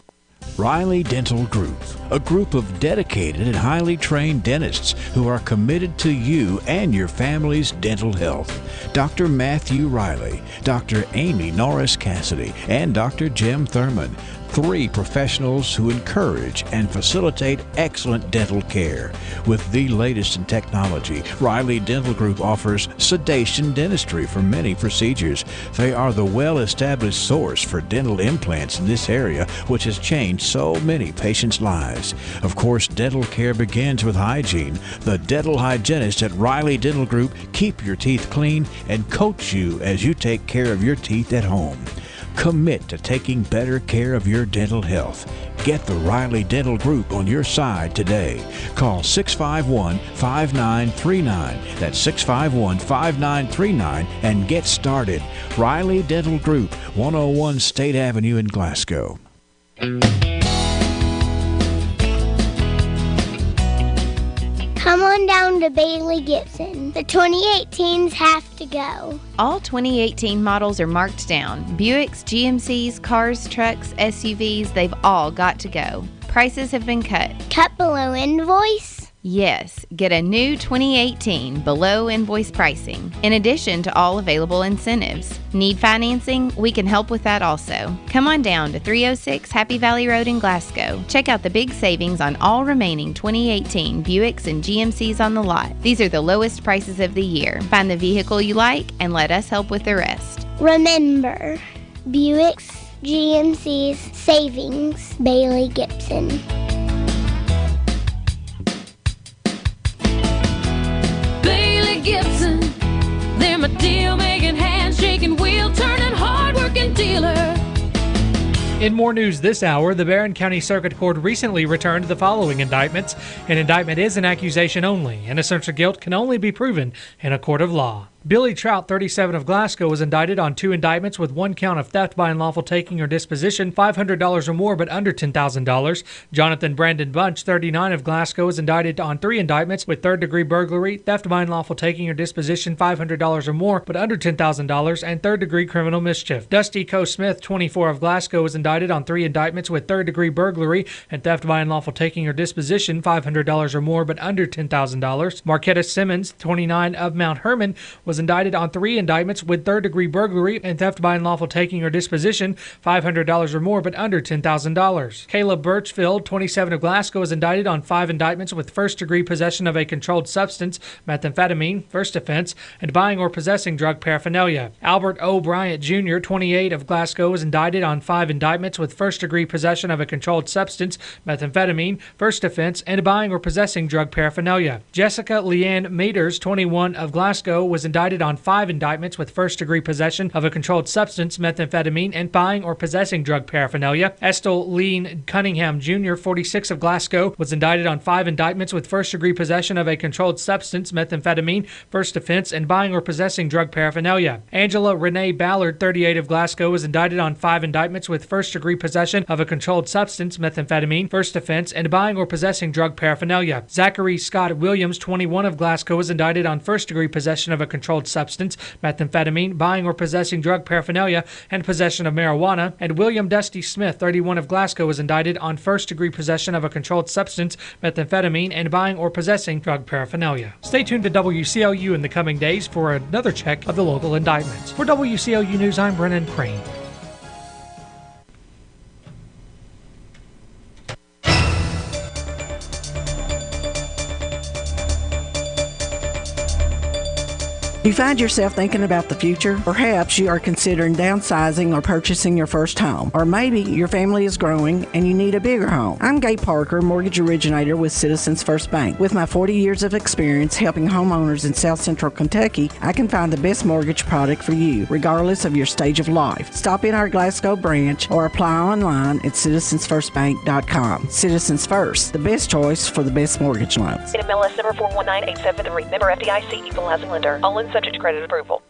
Riley Dental Group, a group of dedicated and highly trained dentists who are committed to you and your family's dental health. Dr. Matthew Riley, Dr. Amy Norris Cassidy, and Dr. Jim Thurman. 3 professionals who encourage and facilitate excellent dental care. With the latest in technology, Riley Dental Group offers sedation dentistry for many procedures. They are the well-established source for dental implants in this area, which has changed so many patients' lives. Of course, dental care begins with hygiene. The dental hygienists at Riley Dental Group keep your teeth clean and coach you as you take care of your teeth at home. Commit to taking better care of your dental health. Get the Riley Dental Group on your side today. Call 651-5939. That's 651-5939 and get started. Riley Dental Group, 101 State Avenue in Glasgow. Come on down to Bailey Gibson. The 2018s have to go. All 2018 models are marked down. Buicks, GMCs, cars, trucks, SUVs, they've all got to go. Prices have been cut. Cut below invoice? Yes, get a new 2018 below invoice pricing, in addition to all available incentives. Need financing? We can help with that also. Come on down to 306 Happy Valley Road in Glasgow. Check out the big savings on all remaining 2018 Buicks and GMCs on the lot. These are the lowest prices of the year. Find the vehicle you like and let us help with the rest. Remember, Buicks, GMC's, savings, Bailey Gibson. Bailey Gibson, they're my deal-making, handshaking, wheel-turning, hard-working dealer. In more news this hour, the Barron County Circuit Court recently returned the following indictments. An indictment is an accusation only, and a sense of guilt can only be proven in a court of law. Billy Trout, 37 of Glasgow, was indicted on 2 indictments with 1 count of theft by unlawful taking or disposition, $500 or more but under $10,000. Jonathan Brandon Bunch, 39 of Glasgow, was indicted on 3 indictments with third-degree burglary, theft by unlawful taking or disposition, $500 or more but under $10,000, and third-degree criminal mischief. Dusty Coe Smith, 24 of Glasgow, was indicted on 3 indictments with third-degree burglary and theft by unlawful taking or disposition, $500 or more but under $10,000. Marquetta Simmons, 29 of Mount Hermon, was indicted on 3 indictments with third-degree burglary and theft by unlawful taking or disposition, $500 or more but under $10,000. Caleb Birchfield, 27 of Glasgow, was indicted on 5 indictments with first-degree possession of a controlled substance, methamphetamine, first offense, and buying or possessing drug paraphernalia. Albert O. Bryant Jr., 28 of Glasgow, was indicted on 5 indictments with first-degree possession of a controlled substance, methamphetamine, first offense, and buying or possessing drug paraphernalia. Jessica Leanne Maters, 21 of Glasgow, was indicted on 5 indictments with first-degree possession of a controlled substance, methamphetamine, and buying or possessing drug paraphernalia. Estel Lean Cunningham Jr., 46 of Glasgow, was indicted on 5 indictments with first-degree possession of a controlled substance, methamphetamine, first offense, and buying or possessing drug paraphernalia. Angela Renee Ballard, 38 of Glasgow, was indicted on 5 indictments with first-degree possession of a controlled substance, methamphetamine, first offense, and buying or possessing drug paraphernalia. Zachary Scott Williams, 21 of Glasgow, was indicted on first-degree possession of a controlled substance, methamphetamine, buying or possessing drug paraphernalia, and possession of marijuana. And William Dusty Smith, 31 of Glasgow, was indicted on first-degree possession of a controlled substance, methamphetamine, and buying or possessing drug paraphernalia. Stay tuned to WCLU in the coming days for another check of the local indictments. For WCLU News, I'm Brennan Crane. You find yourself thinking about the future? Perhaps you are considering downsizing or purchasing your first home. Or maybe your family is growing and you need a bigger home. I'm Gay Parker, mortgage originator with Citizens First Bank. With my 40 years of experience helping homeowners in South Central Kentucky, I can find the best mortgage product for you, regardless of your stage of life. Stop in our Glasgow branch or apply online at citizensfirstbank.com. Citizens First, the best choice for the best mortgage loans. MLS number 419873. Member FDIC, equal housing lender. All in subject to credit approval.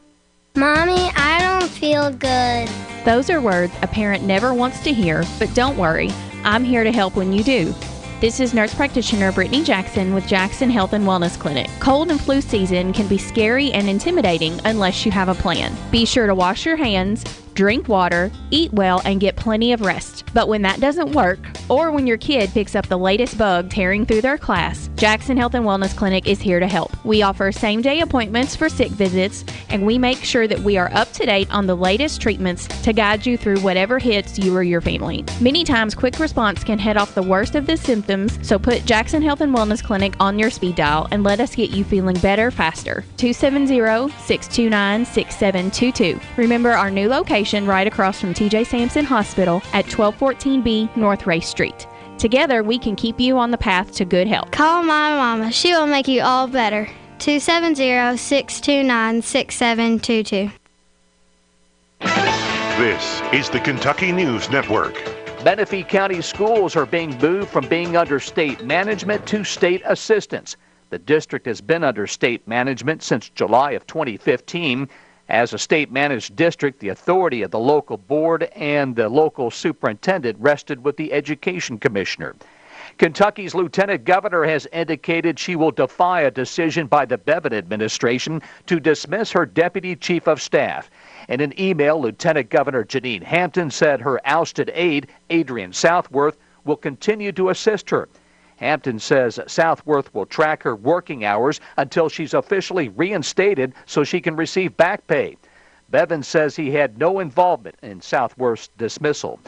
Mommy, I don't feel good. Those are words a parent never wants to hear, but don't worry, I'm here to help when you do. This is nurse practitioner Brittany Jackson with Jackson Health and Wellness Clinic. Cold and flu season can be scary and intimidating unless you have a plan. Be sure to wash your hands, drink water, eat well, and get plenty of rest. But when that doesn't work, or when your kid picks up the latest bug tearing through their class, Jackson Health and Wellness Clinic is here to help. We offer same-day appointments for sick visits, and we make sure that we are up to date on the latest treatments to guide you through whatever hits you or your family. Many times, quick response can head off the worst of the symptoms, so put Jackson Health and Wellness Clinic on your speed dial and let us get you feeling better faster. 270-629-6722. Remember our new location right across from TJ Sampson Hospital at 1214B North Race Street. Together, we can keep you on the path to good health. Call my mama. She will make you all better. 270-629-6722. This is the Kentucky News Network. Menifee County schools are being moved from being under state management to state assistance. The district has been under state management since July of 2015. As a state-managed district, the authority of the local board and the local superintendent rested with the education commissioner. Kentucky's lieutenant governor has indicated she will defy a decision by the Bevin administration to dismiss her deputy chief of staff. In an email, Lieutenant Governor Janine Hampton said her ousted aide, Adrian Southworth, will continue to assist her. Hampton says Southworth will track her working hours until she's officially reinstated so she can receive back pay. Bevins says he had no involvement in Southworth's dismissal.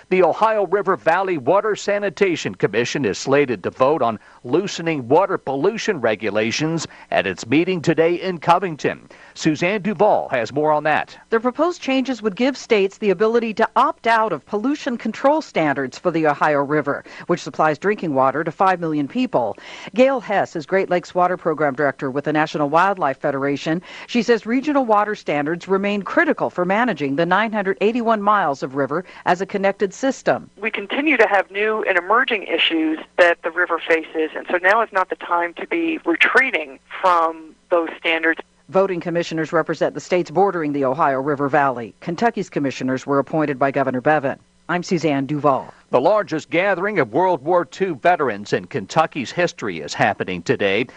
The Ohio River Valley Water Sanitation Commission is slated to vote on loosening water pollution regulations at its meeting today in Covington. Suzanne Duvall has more on that. The proposed changes would give states the ability to opt out of pollution control standards for the Ohio River, which supplies drinking water to 5 million people. Gail Hess is Great Lakes Water Program Director with the National Wildlife Federation. She says regional water standards remain critical for managing the 981 miles of river as a connected system. We continue to have new and emerging issues that the river faces, and so now is not the time to be retreating from those standards. Voting commissioners represent the states bordering the Ohio River Valley. Kentucky's commissioners were appointed by Governor Bevin. I'm Suzanne Duvall. The largest gathering of World War II veterans in Kentucky's history is happening today.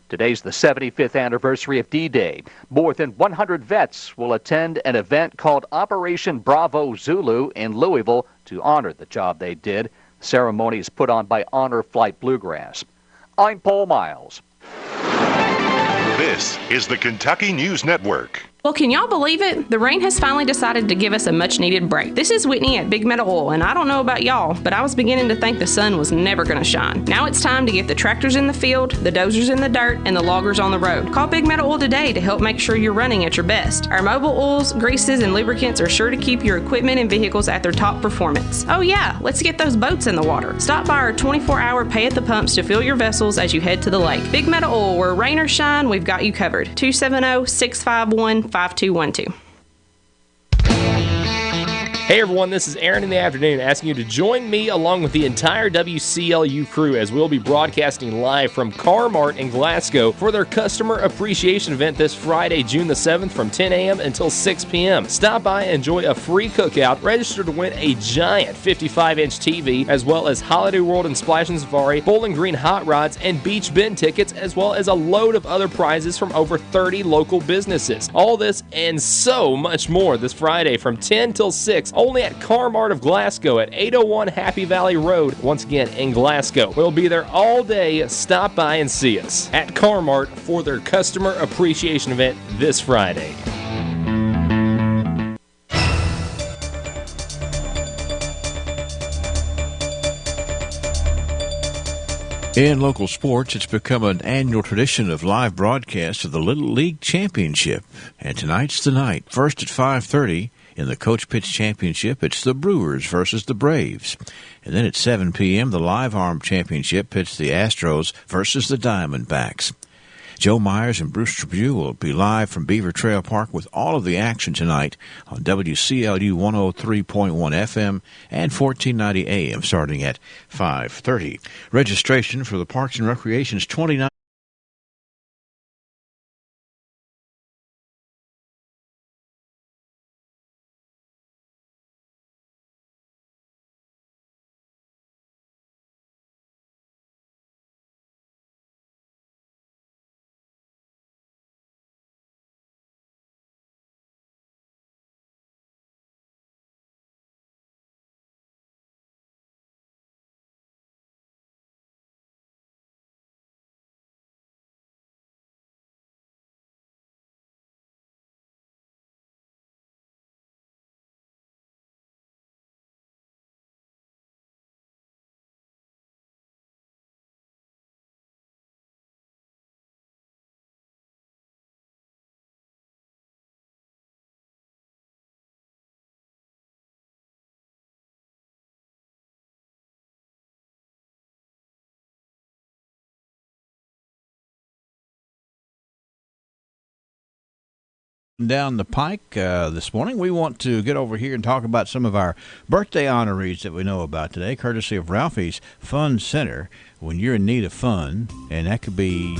Today's the 75th anniversary of D-Day. More than 100 vets will attend an event called Operation Bravo Zulu in Louisville to honor the job they did. The ceremony is put on by Honor Flight Bluegrass. I'm Paul Miles. This is the Kentucky News Network. Well, can y'all believe it? The rain has finally decided to give us a much-needed break. This is Whitney at Big Meadow Oil, and I don't know about y'all, but I was beginning to think the sun was never going to shine. Now it's time to get the tractors in the field, the dozers in the dirt, and the loggers on the road. Call Big Meadow Oil today to help make sure you're running at your best. Our mobile oils, greases, and lubricants are sure to keep your equipment and vehicles at their top performance. Oh yeah, let's get those boats in the water. Stop by our 24-hour pay at the pumps to fill your vessels as you head to the lake. Big Meadow Oil, where rain or shine, we've got you covered. 270-651-5212. Hey everyone, this is Aaron in the afternoon asking you to join me along with the entire WCLU crew as we'll be broadcasting live from Car-Mart in Glasgow for their Customer Appreciation Event this Friday, June the 7th from 10 a.m. until 6 p.m. Stop by and enjoy a free cookout, register to win a giant 55-inch TV, as well as Holiday World and Splash and Safari, Bowling Green hot rods, and beach bend tickets, as well as a load of other prizes from over 30 local businesses. All this and so much more this Friday from 10 till 6. Only at Car-Mart of Glasgow at 801 Happy Valley Road, once again in Glasgow. We'll be there all day. Stop by and see us at Car-Mart for their Customer Appreciation Event this Friday. In local sports, it's become an annual tradition of live broadcasts of the Little League Championship. And tonight's the night. First at 5:30. In the Coach Pitts Championship, it's the Brewers versus the Braves. And then at 7 p.m., the Live Arm Championship pits the Astros versus the Diamondbacks. Joe Myers and Bruce Tribune will be live from Beaver Trail Park with all of the action tonight on WCLU 103.1 FM and 1490 AM starting at 5:30. Registration for the Parks and Recreation is $29. Down the pike this morning, we want to get over here and talk about some of our birthday honorees that we know about today, courtesy of Ralphie's Fun Center. When you're in need of fun, and that could be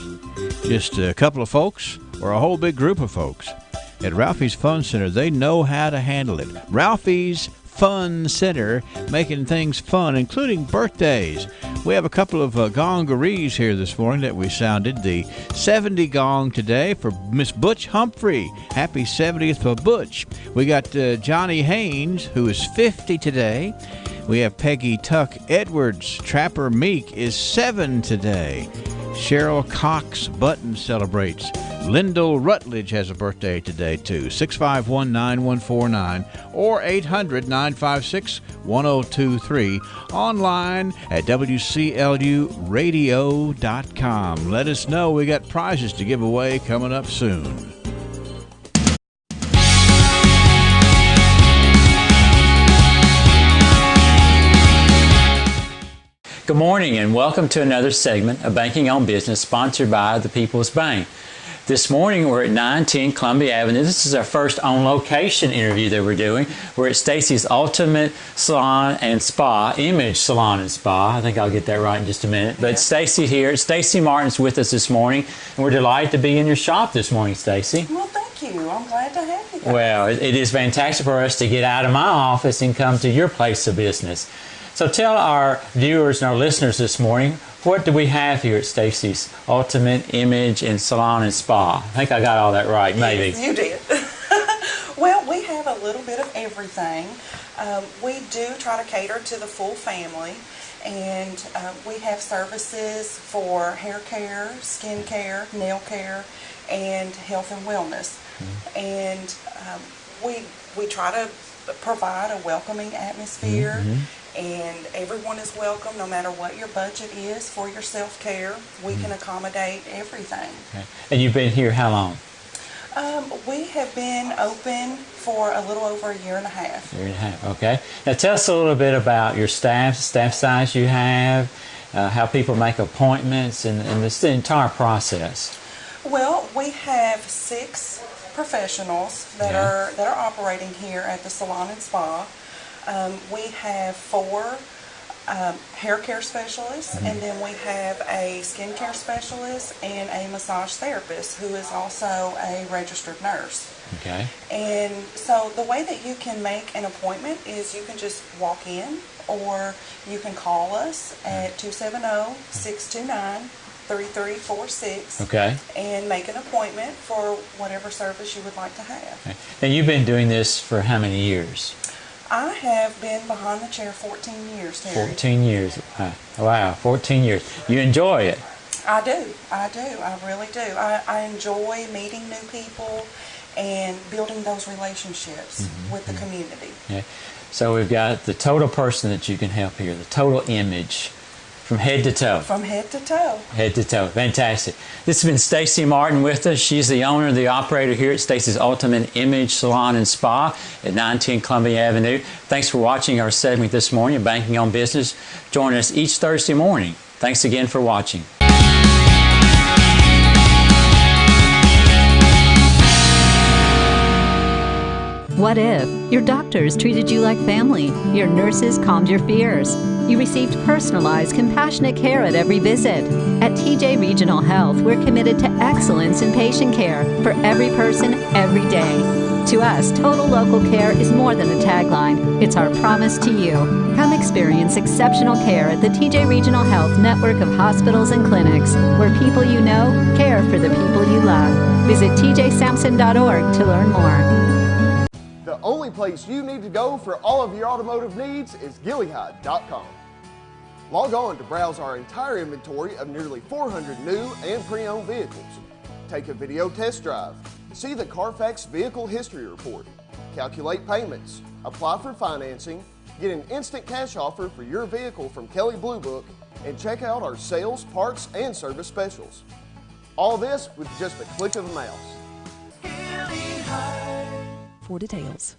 just a couple of folks or a whole big group of folks, at Ralphie's Fun Center, they know how to handle it. Ralphie's Fun Center, making things fun, including birthdays. We have a couple of gongarees here this morning that we sounded. The 70 gong today for Miss Butch Humphrey. Happy 70th for Butch. We got Johnny Haynes, who is 50 today. We have Peggy Tuck Edwards. Trapper Meek is 7 today. Cheryl Cox Button celebrates. Lyndall Rutledge has a birthday today, too. 651-9149 or 800-956-1023. Online at WCLUradio.com. Let us know. We got prizes to give away coming up soon. Good morning and welcome to another segment of Banking on Business sponsored by the People's Bank. This morning we're at 910 Columbia Avenue. This is our first on-location interview that we're doing. We're at Stacy's Ultimate Salon and Spa, Image Salon and Spa. I think I'll get that right in just a minute. But Stacy here, Stacy Martin's with us this morning, and we're delighted to be in your shop this morning, Stacy. Well, thank you. I'm glad to have you guys. Well, it is fantastic for us to get out of my office and come to your place of business. So tell our viewers and our listeners this morning, what do we have here at Stacy's Ultimate Image and Salon and Spa? I think I got all that right, maybe. Yes, you did. Well, we have a little bit of everything. We do try to cater to the full family, and we have services for hair care, skin care, nail care, and health and wellness. And we try to provide a welcoming atmosphere. And everyone is welcome, no matter what your budget is for your self-care. We can accommodate everything. Okay. And you've been here how long? We have been open for a little over a year and a half. Year and a half, okay. Now tell us a little bit about your staff size you have, how people make appointments, and the entire process. Well, we have 6 professionals that are operating here at the Salon and Spa. We have 4 hair care specialists, and then we have a skin care specialist and a massage therapist who is also a registered nurse. Okay. And so the way that you can make an appointment is you can just walk in, or you can call us at 270-629-3346. Okay. And make an appointment for whatever service you would like to have. Okay. Now you've been doing this for how many years? I have been behind the chair 14 years, Terry. 14 years. Wow, 14 years. You enjoy it? I do. I really do. I enjoy meeting new people and building those relationships with the community. Okay. So we've got the total person that you can help here, the total image. From head to toe. From head to toe. Head to toe. Fantastic. This has been Stacy Martin with us. She's the owner and the operator here at Stacy's Ultimate Image Salon and Spa at 910 Columbia Avenue. Thanks for watching our segment this morning, Banking on Business. Join us each Thursday morning. Thanks again for watching. What if your doctors treated you like family, your nurses calmed your fears, you received personalized, compassionate care at every visit? At TJ Regional Health, we're committed to excellence in patient care for every person, every day. To us, total local care is more than a tagline. It's our promise to you. Come experience exceptional care at the TJ Regional Health network of hospitals and clinics, where people you know care for the people you love. Visit tjsampson.org to learn more. The only place you need to go for all of your automotive needs is Gilead.com. Log on to browse our entire inventory of nearly 400 new and pre-owned vehicles. Take a video test drive, see the Carfax Vehicle History Report, calculate payments, apply for financing, get an instant cash offer for your vehicle from Kelley Blue Book, and check out our sales, parts, and service specials. All this with just a click of a mouse. For details.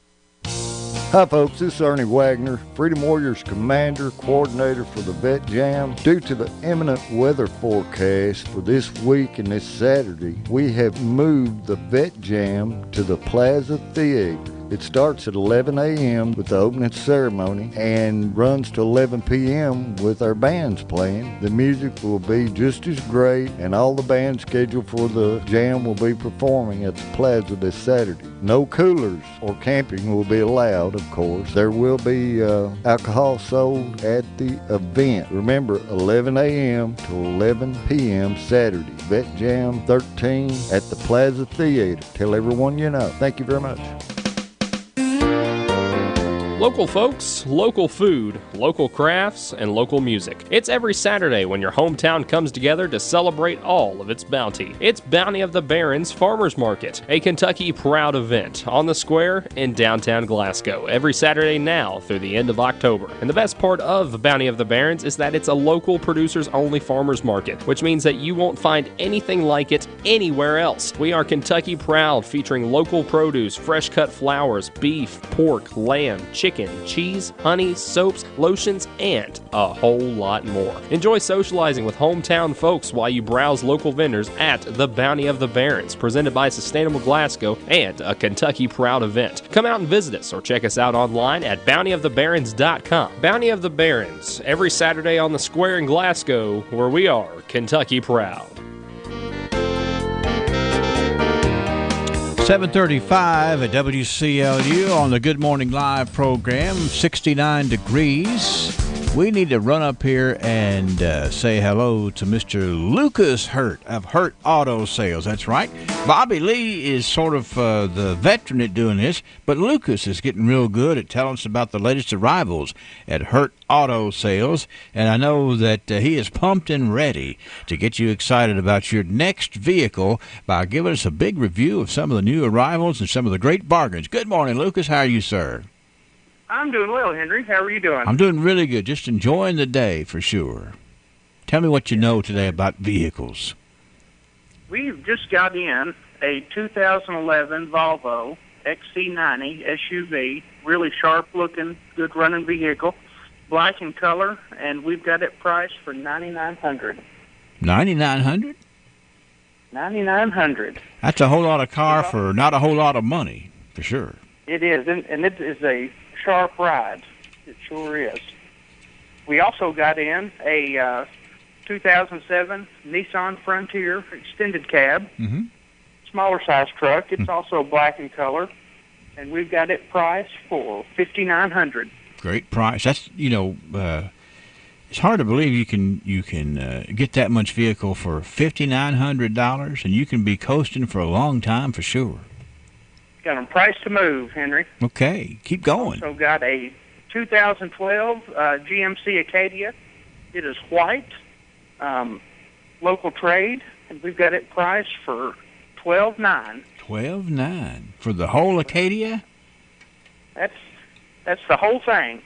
Hi folks, this is Ernie Wagner, Freedom Warriors Commander, Coordinator for the Vet Jam. Due to the imminent weather forecast for this week and this Saturday, we have moved the Vet Jam to the Plaza Theater. It starts at 11 a.m. with the opening ceremony and runs to 11 p.m. with our bands playing. The music will be just as great, and all the bands scheduled for the jam will be performing at the Plaza this Saturday. No coolers or camping will be allowed, of course. There will be alcohol sold at the event. Remember, 11 a.m. to 11 p.m. Saturday. Vet Jam 13 at the Plaza Theater. Tell everyone you know. Thank you very much. Local folks, local food, local crafts, and local music. It's every Saturday when your hometown comes together to celebrate all of its bounty. It's Bounty of the Barons Farmers Market, a Kentucky proud event on the square in downtown Glasgow, every Saturday now through the end of October. And the best part of Bounty of the Barons is that it's a local producers-only farmers market, which means that you won't find anything like it anywhere else. We are Kentucky proud, featuring local produce, fresh-cut flowers, beef, pork, lamb, chicken, cheese, honey, soaps, lotions, and a whole lot more. Enjoy socializing with hometown folks while you browse local vendors at the Bounty of the Barons, presented by Sustainable Glasgow and a Kentucky Proud event. Come out and visit us or check us out online at bountyofthebarons.com. Bounty of the Barons, every Saturday on the square in Glasgow, where we are Kentucky Proud. 7:35 at WCLU on the Good Morning Live program. 69 degrees. We need to run up here and say hello to Mr. Lucas Hurt of Hurt Auto Sales. That's right. Bobby Lee is sort of the veteran at doing this, but Lucas is getting real good at telling us about the latest arrivals at Hurt Auto Sales. And I know that he is pumped and ready to get you excited about your next vehicle by giving us a big review of some of the new arrivals and some of the great bargains. Good morning, Lucas. How are you, sir? I'm doing well, Henry. How are you doing? I'm doing really good. Just enjoying the day for sure. Tell me what you know today about vehicles. We've just got in a 2011 Volvo XC90 SUV, really sharp-looking, good-running vehicle, black in color, and we've got it priced for $9,900. $9,900? $9,900. That's a whole lot of car for not a whole lot of money, for sure. It is, and it is a sharp ride. It sure is. We also got in a 2007 Nissan Frontier extended cab, smaller size truck. It's also black in color, and we've got it priced for $5,900. Great price. That's it's hard to believe you can get that much vehicle for $5,900, and you can be coasting for a long time for sure. Got them priced to move, Henry. Okay, keep going. Also got a 2012 GMC Acadia. It is white, local trade, and we've got it priced for $12,900. $12,900 for the whole Acadia? That's the whole thing.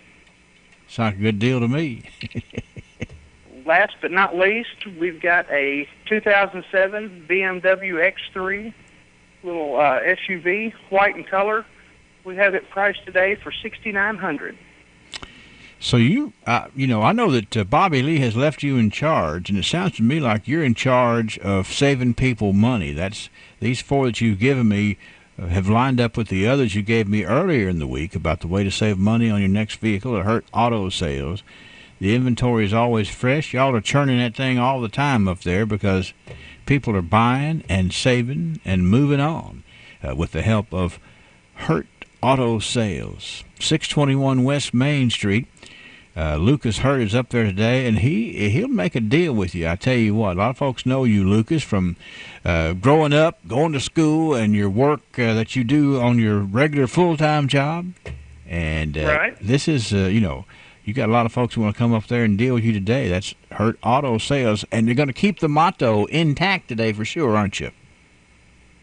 Sounds like a good deal to me. Last but not least, we've got a 2007 BMW X3. Little SUV, white in color. We have it priced today for $6,900. So I know that Bobby Lee has left you in charge, and it sounds to me like you're in charge of saving people money. That's these four that you've given me have lined up with the others you gave me earlier in the week about the way to save money on your next vehicle at Hurt Auto Sales. The inventory is always fresh. Y'all are churning that thing all the time up there because people are buying and saving and moving on with the help of Hurt Auto Sales. 621 West Main Street. Lucas Hurt is up there today, and he'll make a deal with you. I tell you what, a lot of folks know you, Lucas, from growing up, going to school, and your work that you do on your regular full-time job. And right. This is, you got a lot of folks who want to come up there and deal with you today. That's Hurt Auto Sales, and you're going to keep the motto intact today for sure, aren't you?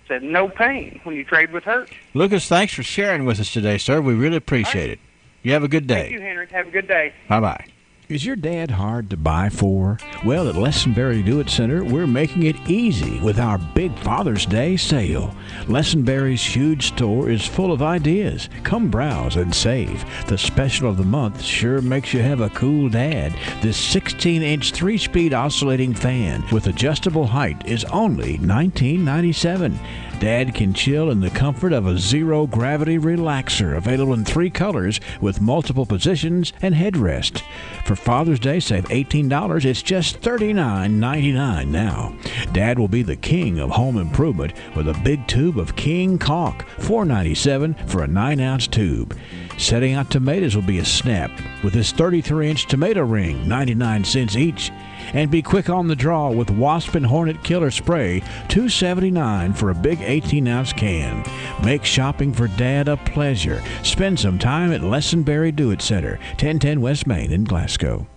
Said no pain when you trade with Hurt. Lucas, thanks for sharing with us today, sir. We really appreciate it. You have a good day. Thank you, Henry. Have a good day. Bye-bye. Is your dad hard to buy for? Well, at Lessenberry Do It Center, we're making it easy with our big Father's Day sale. Lessenberry's huge store is full of ideas. Come browse and save. The special of the month sure makes you have a cool dad. This 16-inch 3-speed oscillating fan with adjustable height is only $19.97. Dad can chill in the comfort of a zero-gravity relaxer, available in 3 colors with multiple positions and headrest. For Father's Day, save $18. It's just $39.99 now. Dad will be the king of home improvement with a big tube of King Caulk, $4.97 for a 9-ounce tube. Setting out tomatoes will be a snap with this 33-inch tomato ring, 99 cents each. And be quick on the draw with Wasp and Hornet Killer Spray, $2.79 for a big 18-ounce can. Make shopping for Dad a pleasure. Spend some time at Lessenberry Do-It Center, 1010 West Main in Glasgow.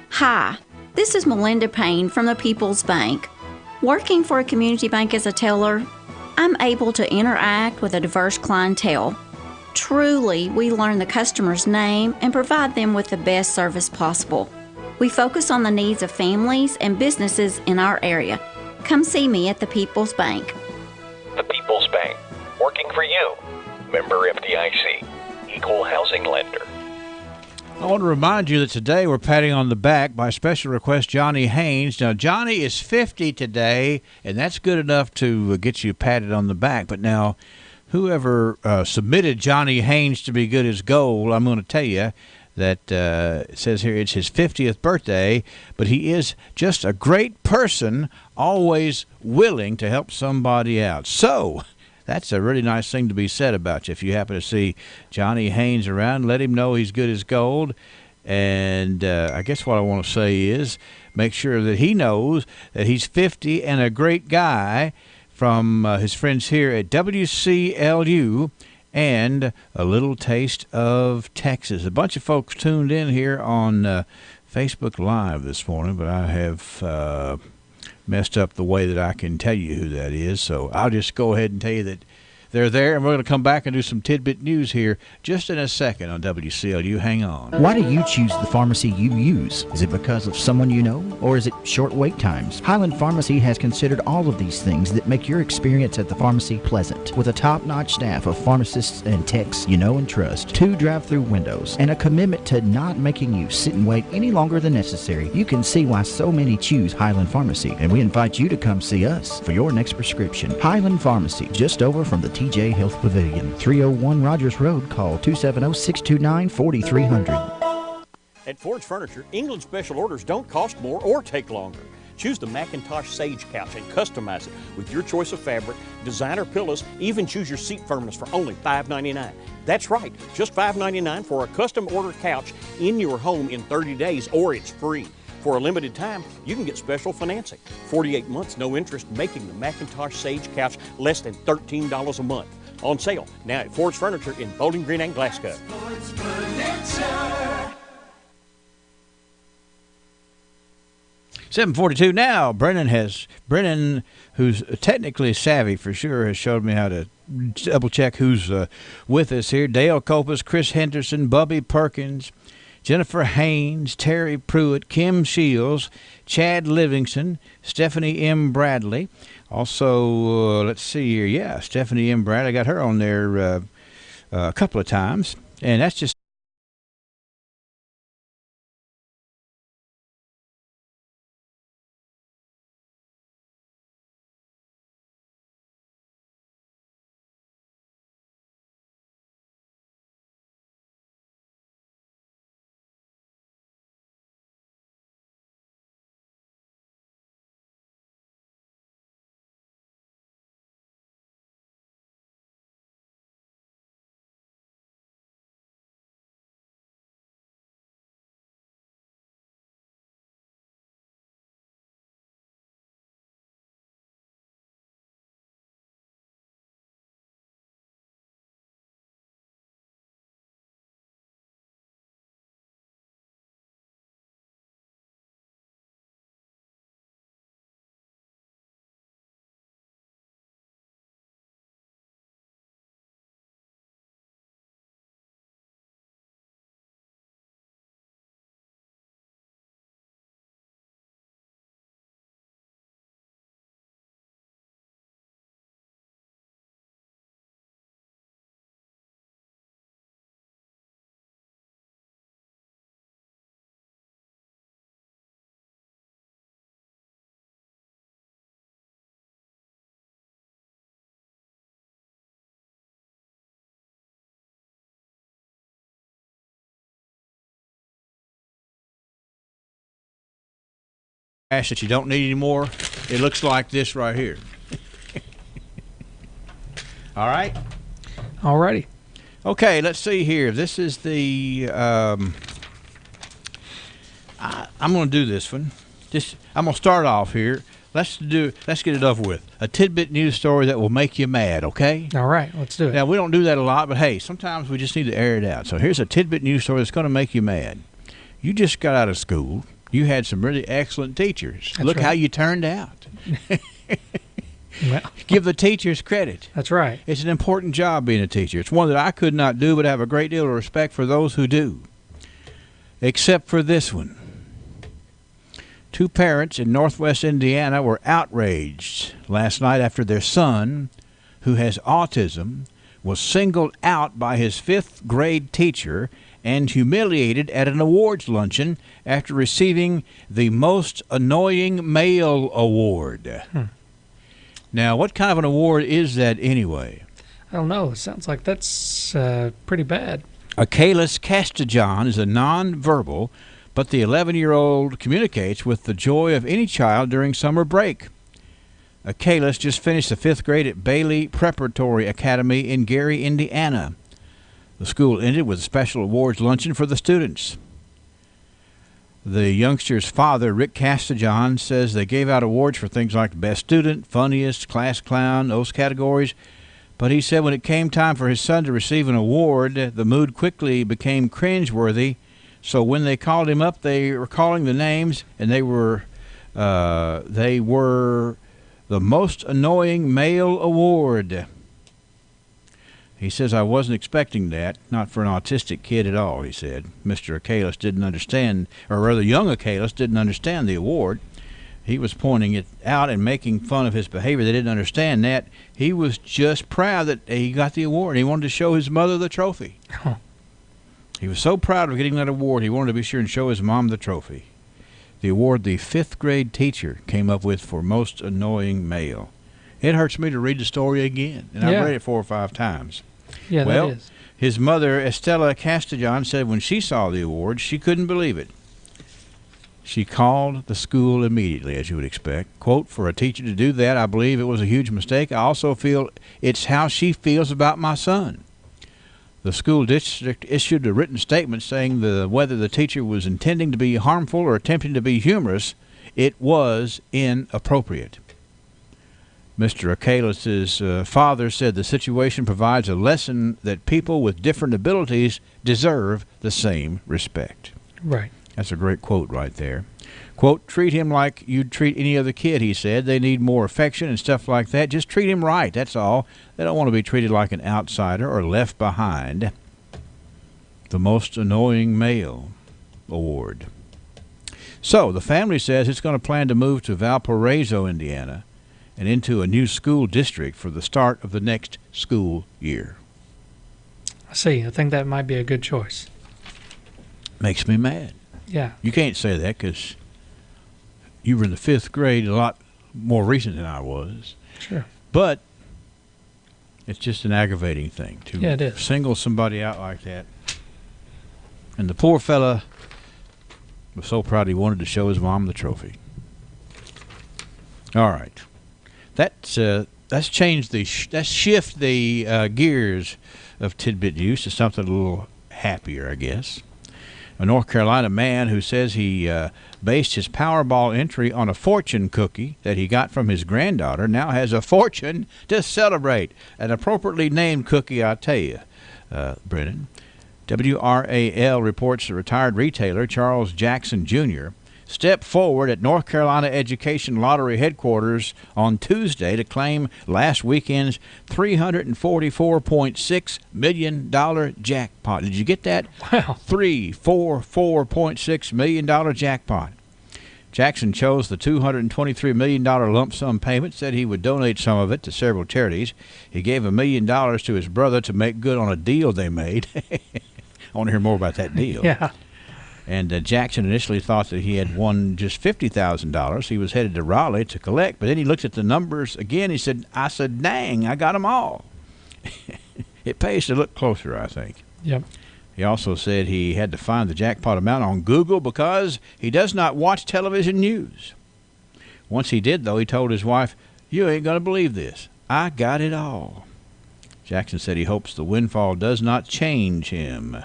Hi, this is Melinda Payne from the People's Bank. Working for a community bank as a teller, I'm able to interact with a diverse clientele. Truly, we learn the customer's name and provide them with the best service possible. We focus on the needs of families and businesses in our area. Come see me at the People's Bank. The People's Bank, working for you. Member FDIC, Equal Housing Lender. I want to remind you that today we're patting on the back by special request Johnny Haynes. Now, Johnny is 50 today, and that's good enough to get you patted on the back. But now, whoever submitted Johnny Haynes to be good as gold, I'm going to tell you that it says here it's his 50th birthday, but he is just a great person, always willing to help somebody out. So that's a really nice thing to be said about you. If you happen to see Johnny Haynes around, let him know he's good as gold. And I guess what I want to say is make sure that he knows that he's 50 and a great guy from his friends here at WCLU and A Little Taste of Texas. A bunch of folks tuned in here on Facebook Live this morning, but I have messed up the way that I can tell you who that is. So I'll just go ahead and tell you that they're there, and we're going to come back and do some tidbit news here just in a second on WCLU. Hang on. Why do you choose the pharmacy you use? Is it because of someone you know, or is it short wait times? Highland Pharmacy has considered all of these things that make your experience at the pharmacy pleasant. With a top-notch staff of pharmacists and techs you know and trust, 2 drive-through windows, and a commitment to not making you sit and wait any longer than necessary, you can see why so many choose Highland Pharmacy, and we invite you to come see us for your next prescription. Highland Pharmacy, just over from the TJ Health Pavilion, 301 Rogers Road. Call 270-629-4300. At Ford's Furniture, England special orders don't cost more or take longer. Choose the Macintosh Sage Couch and customize it with your choice of fabric, designer pillows, even choose your seat firmness for only $5.99. That's right, just $5.99 for a custom order couch in your home in 30 days, or it's free. For a limited time, you can get special financing. 48 months, no interest, making the Macintosh Sage Couch less than $13 a month. On sale now at Ford's Furniture in Bowling Green and Glasgow. 7:42 now. Brennan, who's technically savvy for sure, has showed me how to double check who's with us here. Dale Copas, Chris Henderson, Bubby Perkins, Jennifer Haynes, Terry Pruitt, Kim Shields, Chad Livingston, Stephanie M. Bradley. Also, let's see here. Yeah, Stephanie M. Bradley. I got her on there a couple of times. And that's just that you don't need anymore. It looks like this right here. All right? All righty. Okay, let's see here. This is the. I'm going to do this one. I'm going to start off here. Let's get it over with. A tidbit news story that will make you mad, okay? All right, let's do it. Now, we don't do that a lot, but hey, sometimes we just need to air it out. So here's a tidbit news story that's going to make you mad. You just got out of school. You had some really excellent teachers. That's Look right. how you turned out. Well, give the teachers credit. That's right. It's an important job being a teacher. It's one that I could not do, but I have a great deal of respect for those who do. Except for this one. 2 parents in northwest Indiana were outraged last night after their son, who has autism, was singled out by his 5th grade teacher and humiliated at an awards luncheon after receiving the Most Annoying Male Award. Now, what kind of an award is that anyway? I don't know. It sounds like that's pretty bad. Achalis Castijan is a nonverbal, but the 11-year-old communicates with the joy of any child during summer break. Achalis just finished the 5th grade at Bailey Preparatory Academy in Gary, Indiana. The school ended with a special awards luncheon for the students. The youngster's father, Rick Castijan, says they gave out awards for things like best student, funniest, class clown, those categories. But he said when it came time for his son to receive an award, the mood quickly became cringeworthy. So when they called him up, they were calling the names, and they were the Most Annoying Male Award. He says, I wasn't expecting that, not for an autistic kid at all, he said. Mr. Achalis didn't understand, or rather young Achalis didn't understand the award. He was pointing it out and making fun of his behavior. They didn't understand that. He was just proud that he got the award. He wanted to show his mother the trophy. Huh. He was so proud of getting that award, he wanted to be sure and show his mom the trophy. The award the 5th grade teacher came up with for Most Annoying Male. It hurts me to read the story again, and I've read it 4 or 5 times. Yeah, well, that is. His mother, Estella Castijan, said when she saw the award, she couldn't believe it. She called the school immediately, as you would expect. Quote, for a teacher to do that, I believe it was a huge mistake. I also feel it's how she feels about my son. The school district issued a written statement saying whether the teacher was intending to be harmful or attempting to be humorous, it was inappropriate. Mr. Achalis' father said the situation provides a lesson that people with different abilities deserve the same respect. Right. That's a great quote right there. Quote, treat him like you'd treat any other kid, he said. They need more affection and stuff like that. Just treat him right, that's all. They don't want to be treated like an outsider or left behind. The Most Annoying Male Award. So, the family says it's going to plan to move to Valparaiso, Indiana, and into a new school district for the start of the next school year. I see. I think that might be a good choice. Makes me mad. Yeah. You can't say that because you were in the 5th grade a lot more recent than I was. Sure. But it's just an aggravating thing to it is. single somebody out like that. And the poor fella was so proud he wanted to show his mom the trophy. All right. That's changed that's shift the gears of tidbit news to something a little happier, I guess. A North Carolina man who says he based his Powerball entry on a fortune cookie that he got from his granddaughter now has a fortune to celebrate. An appropriately named cookie, I tell you, Brennan. WRAL reports the retired retailer Charles Jackson Jr. stepped forward at North Carolina Education Lottery headquarters on Tuesday to claim last weekend's $344.6 million jackpot. Did you get that? Wow. $344.6 million jackpot. Jackson chose the $223 million lump sum payment, said he would donate some of it to several charities. He gave $1 million to his brother to make good on a deal they made. I want to hear more about that deal. Yeah. And Jackson initially thought that he had won just $50,000. He was headed to Raleigh to collect, but then he looked at the numbers again. He said, dang, I got them all. It pays to look closer, I think. Yep. He also said he had to find the jackpot amount on Google because he does not watch television news. Once he did, though, he told his wife, you ain't going to believe this. I got it all. Jackson said he hopes the windfall does not change him.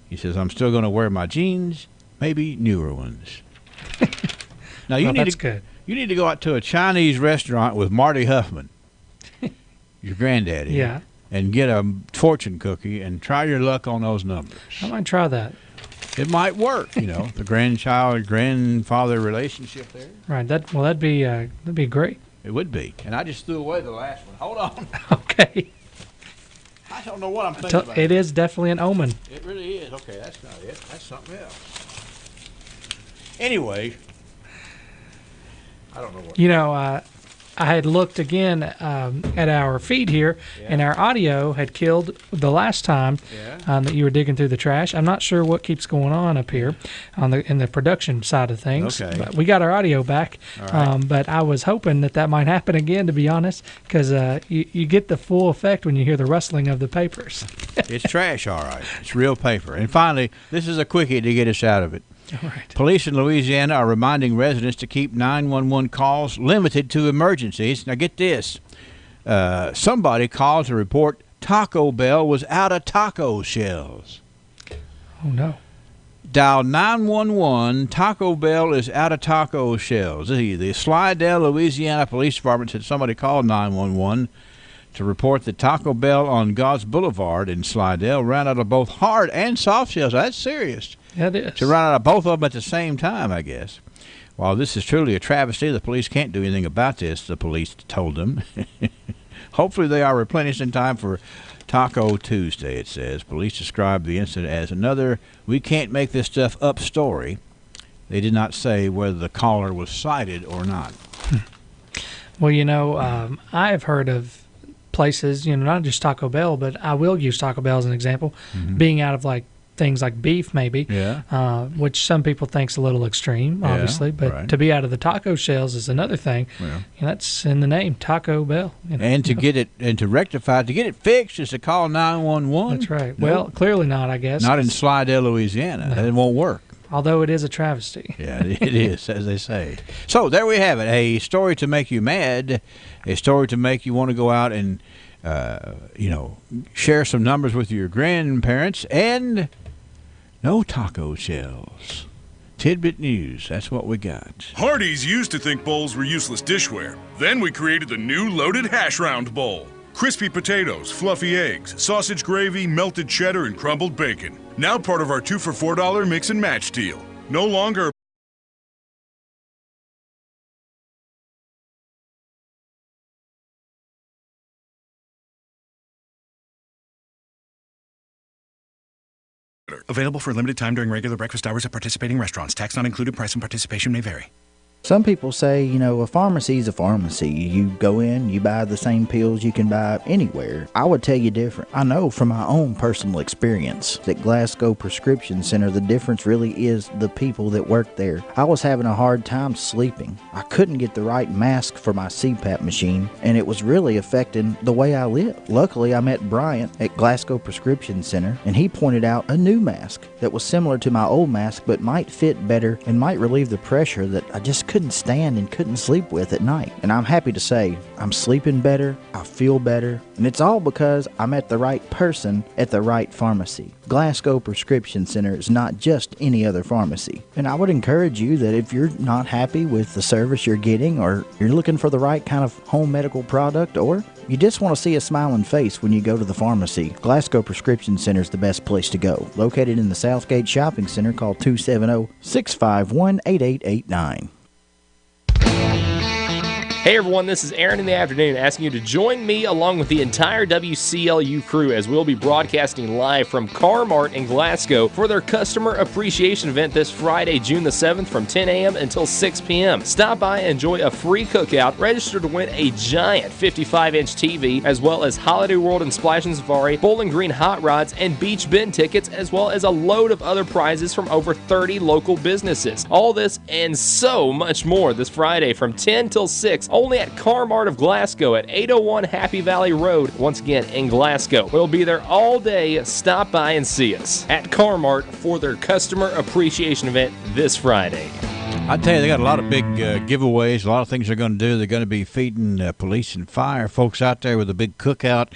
He says, I'm still going to wear my jeans, maybe newer ones. Now, you need to go out to a Chinese restaurant with Marty Huffman, your granddaddy. Yeah. And get a fortune cookie and try your luck on those numbers. I might try that. It might work, the grandfather relationship there. Right. That'd be great. It would be. And I just threw away the last one. Hold on. Okay. I don't know what I'm thinking about. It is definitely an omen. It really is. Okay, that's not it. That's something else. Anyway, I don't know what. I had looked again at our feed here, and our audio had killed the last time that you were digging through the trash. I'm not sure what keeps going on up here in the production side of things. Okay. But we got our audio back, but I was hoping that might happen again, to be honest, because you get the full effect when you hear the rustling of the papers. It's trash, all right. It's real paper. And finally, this is a quickie to get us out of it. All right. Police in Louisiana are reminding residents to keep 911 calls limited to emergencies. Now get this. Somebody called to report Taco Bell was out of taco shells. Oh, no. Dial 911. Taco Bell is out of taco shells. The Slidell, Louisiana Police Department said somebody called 911 to report that Taco Bell on God's Boulevard in Slidell ran out of both hard and soft shells. That's serious. Yeah, it is. To run out of both of them at the same time, I guess. While this is truly a travesty, the police can't do anything about this, the police told them. Hopefully they are replenished in time for Taco Tuesday, it says. Police described the incident as another "we can't make this stuff up" story. They did not say whether the caller was cited or not. Well, I've heard of places, not just Taco Bell, but I will use Taco Bell as an example, being out of things like beef maybe, which some people think's a little extreme, obviously, but to be out of the taco shells is another thing. That's in the name, Taco Bell. And to get it, and to rectify, to get it fixed is to call 911. That's right. Well, clearly not, I guess. Not in Slidell, Louisiana. No. It won't work. Although it is a travesty. Yeah, it is, as they say. So there we have it. A story to make you mad, a story to make you want to go out and, share some numbers with your grandparents, and no taco shells. Tidbit News, that's what we got. Hardee's used to think bowls were useless dishware. Then we created the new loaded hash round bowl. Crispy potatoes, fluffy eggs, sausage gravy, melted cheddar, and crumbled bacon. Now part of our 2 for $4 mix and match deal. No longer available for a limited time during regular breakfast hours at participating restaurants. Tax not included. Price and participation may vary. Some people say, a pharmacy is a pharmacy. You go in, you buy the same pills you can buy anywhere. I would tell you different. I know from my own personal experience at Glasgow Prescription Center, the difference really is the people that work there. I was having a hard time sleeping. I couldn't get the right mask for my CPAP machine, and it was really affecting the way I live. Luckily, I met Bryant at Glasgow Prescription Center, and he pointed out a new mask that was similar to my old mask, but might fit better and might relieve the pressure that I just couldn't stand and couldn't sleep with at night. And I'm happy to say I'm sleeping better, I feel better, and it's all because I'm at the right person at the right pharmacy. Glasgow Prescription Center is not just any other pharmacy. And I would encourage you that if you're not happy with the service you're getting, or you're looking for the right kind of home medical product, or you just want to see a smiling face when you go to the pharmacy, Glasgow Prescription Center is the best place to go. Located in the Southgate Shopping Center, call 270-651-8889. Hey everyone, this is Aaron in the afternoon asking you to join me along with the entire WCLU crew as we'll be broadcasting live from Car-Mart in Glasgow for their Customer Appreciation Event this Friday, June the 7th from 10 a.m. until 6 p.m. Stop by and enjoy a free cookout, register to win a giant 55-inch TV, as well as Holiday World and Splash and Safari, Bowling Green hot rods, and beach bin tickets, as well as a load of other prizes from over 30 local businesses. All this and so much more this Friday from 10 till 6 only at Car-Mart of Glasgow at 801 Happy Valley Road, once again in Glasgow. We'll be there all day. Stop by and see us at Car-Mart for their Customer Appreciation Event this Friday. I tell you, they got a lot of big giveaways, a lot of things they're going to do. They're going to be feeding police and fire folks out there with a big cookout.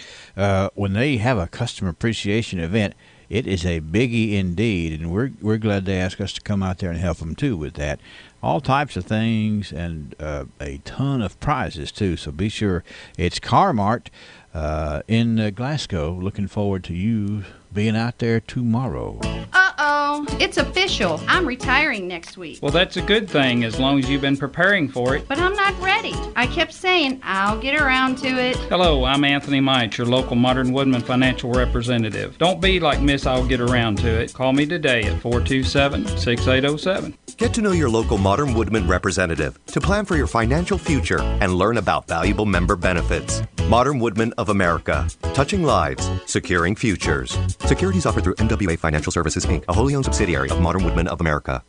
When they have a customer appreciation event, it is a biggie indeed, and we're glad they asked us to come out there and help them, too, with that. All types of things and a ton of prizes, too, so be sure. It's Carmart in Glasgow. Looking forward to you being out there tomorrow. Uh-oh, it's official. I'm retiring next week. Well, that's a good thing as long as you've been preparing for it. But I'm not ready. I kept saying I'll get around to it. Hello, I'm Anthony Mites, your local Modern Woodman financial representative. Don't be like Miss I'll get around to it. Call me today at 427-6807. Get to know your local Modern Woodman representative to plan for your financial future and learn about valuable member benefits. Modern Woodman of America. Touching lives, securing futures. Securities offered through MWA Financial Services, Inc., a wholly owned subsidiary of Modern Woodman of America.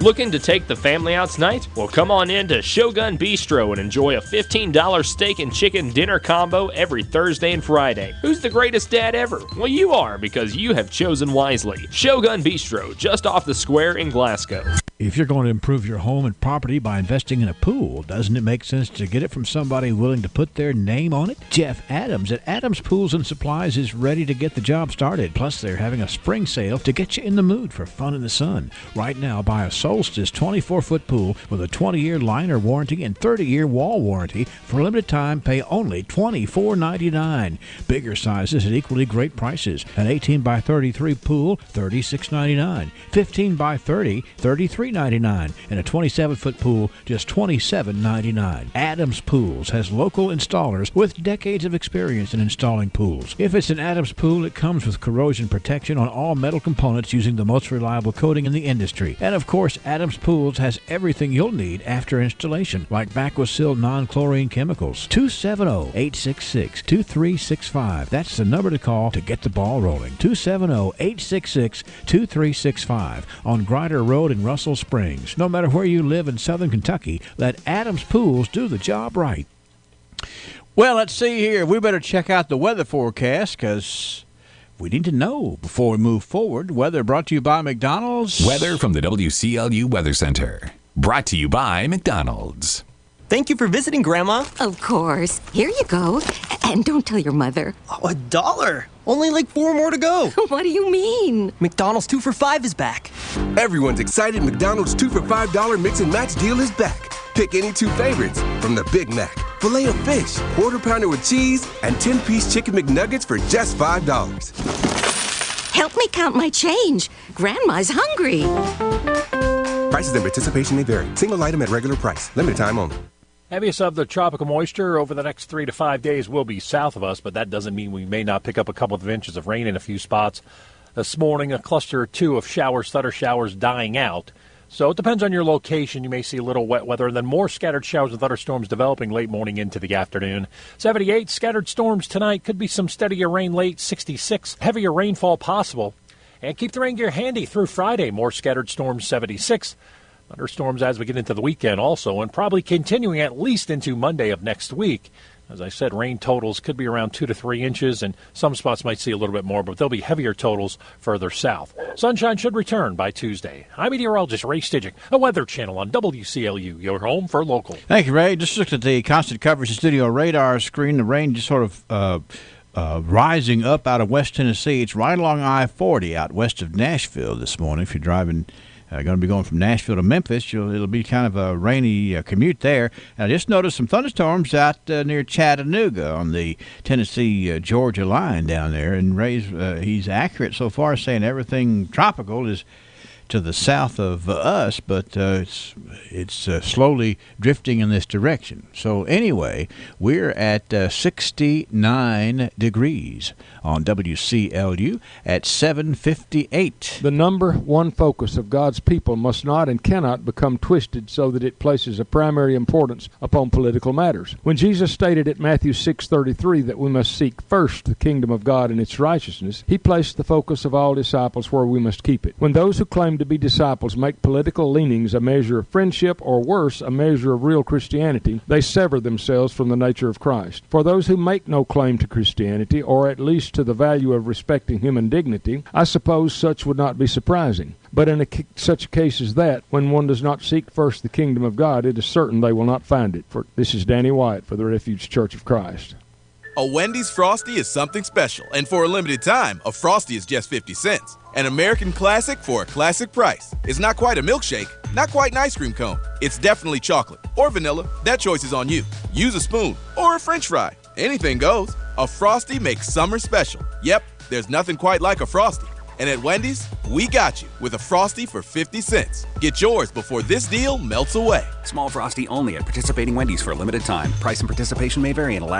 Looking to take the family out tonight? Well, come on in to Shogun Bistro and enjoy a $15 steak and chicken dinner combo every Thursday and Friday. Who's the greatest dad ever? Well, you are, because you have chosen wisely. Shogun Bistro, just off the square in Glasgow. If you're going to improve your home and property by investing in a pool, doesn't it make sense to get it from somebody willing to put their name on it? Jeff Adams at Adams Pools and Supplies is ready to get the job started. Plus, they're having a spring sale to get you in the mood for fun in the sun. Right now, buy a Solstice 24-foot pool with a 20-year liner warranty and 30-year wall warranty. For a limited time, pay only $24.99. Bigger sizes at equally great prices. An 18 by 33 pool, $36.99. 15 by 30, $33.99. And a 27-foot pool, just $27.99. Adams Pools has local installers with decades of experience in installing pools. If it's an Adams pool, it comes with corrosion protection on all metal components using the most reliable coating in the industry. And of course, Adams Pools has everything you'll need after installation, like Vacuum non-chlorine chemicals. 270-866-2365. That's the number to call to get the ball rolling. 270-866-2365 on Grider Road in Russell Springs. No matter where you live in southern Kentucky, let Adams Pools do the job right. Well, let's see here. We better check out the weather forecast because we need to know before we move forward. Weather brought to you by McDonald's. Weather from the WCLU Weather Center. Brought to you by McDonald's. Thank you for visiting, Grandma. Of course. Here you go. And don't tell your mother. Oh, $1. Only like 4 more to go. What do you mean? McDonald's 2 for $5 is back. Everyone's excited McDonald's 2 for $5 mix and match deal is back. Pick any 2 favorites from the Big Mac, filet of fish, quarter pounder with cheese, and 10-piece chicken McNuggets for just $5. Help me count my change. Grandma's hungry. Prices and participation may vary. Single item at regular price. Limited time only. Heaviest of the tropical moisture over the next 3 to 5 days will be south of us, but that doesn't mean we may not pick up a couple of inches of rain in a few spots. This morning, a cluster or 2 of showers, thunder showers dying out. So it depends on your location. You may see a little wet weather and then more scattered showers and thunderstorms developing late morning into the afternoon. 78, scattered storms tonight. Could be some steadier rain late. 66, heavier rainfall possible. And keep the rain gear handy through Friday. More scattered storms, 76. Thunderstorms as we get into the weekend also, and probably continuing at least into Monday of next week. As I said, rain totals could be around 2 to 3 inches, and some spots might see a little bit more, but there'll be heavier totals further south. Sunshine should return by Tuesday. I'm meteorologist Ray Stidgick, a Weather Channel on WCLU, your home for local. Thank you, Ray. Just looked at the constant coverage studio radar screen. The rain just sort of rising up out of West Tennessee. It's right along I-40 out west of Nashville this morning. If you're driving, going to be going from Nashville to Memphis, it'll be kind of a rainy commute there. And I just noticed some thunderstorms out near Chattanooga on the Tennessee-Georgia line down there. And Ray's he's accurate so far, saying everything tropical is to the south of us, but it's slowly drifting in this direction. So anyway, we're at 69 degrees on WCLU at 7:58. The number one focus of God's people must not and cannot become twisted so that it places a primary importance upon political matters. When Jesus stated at Matthew 6:33 that we must seek first the kingdom of God and its righteousness, he placed the focus of all disciples where we must keep it. When those who claim to be disciples make political leanings a measure of friendship, or worse, a measure of real Christianity, they sever themselves from the nature of Christ. For those who make no claim to Christianity, or at least to the value of respecting human dignity, I suppose such would not be surprising. But in such a case as that, when one does not seek first the kingdom of God, it is certain they will not find it. This is Danny White for the Refuge Church of Christ. A Wendy's Frosty is something special, and for a limited time, a Frosty is just 50 cents. An American classic for a classic price. It's not quite a milkshake, not quite an ice cream cone. It's definitely chocolate or vanilla. That choice is on you. Use a spoon or a French fry. Anything goes. A Frosty makes summer special. Yep, there's nothing quite like a Frosty. And at Wendy's, we got you with a Frosty for 50 cents. Get yours before this deal melts away. Small Frosty only at participating Wendy's for a limited time. Price and participation may vary in Alaska.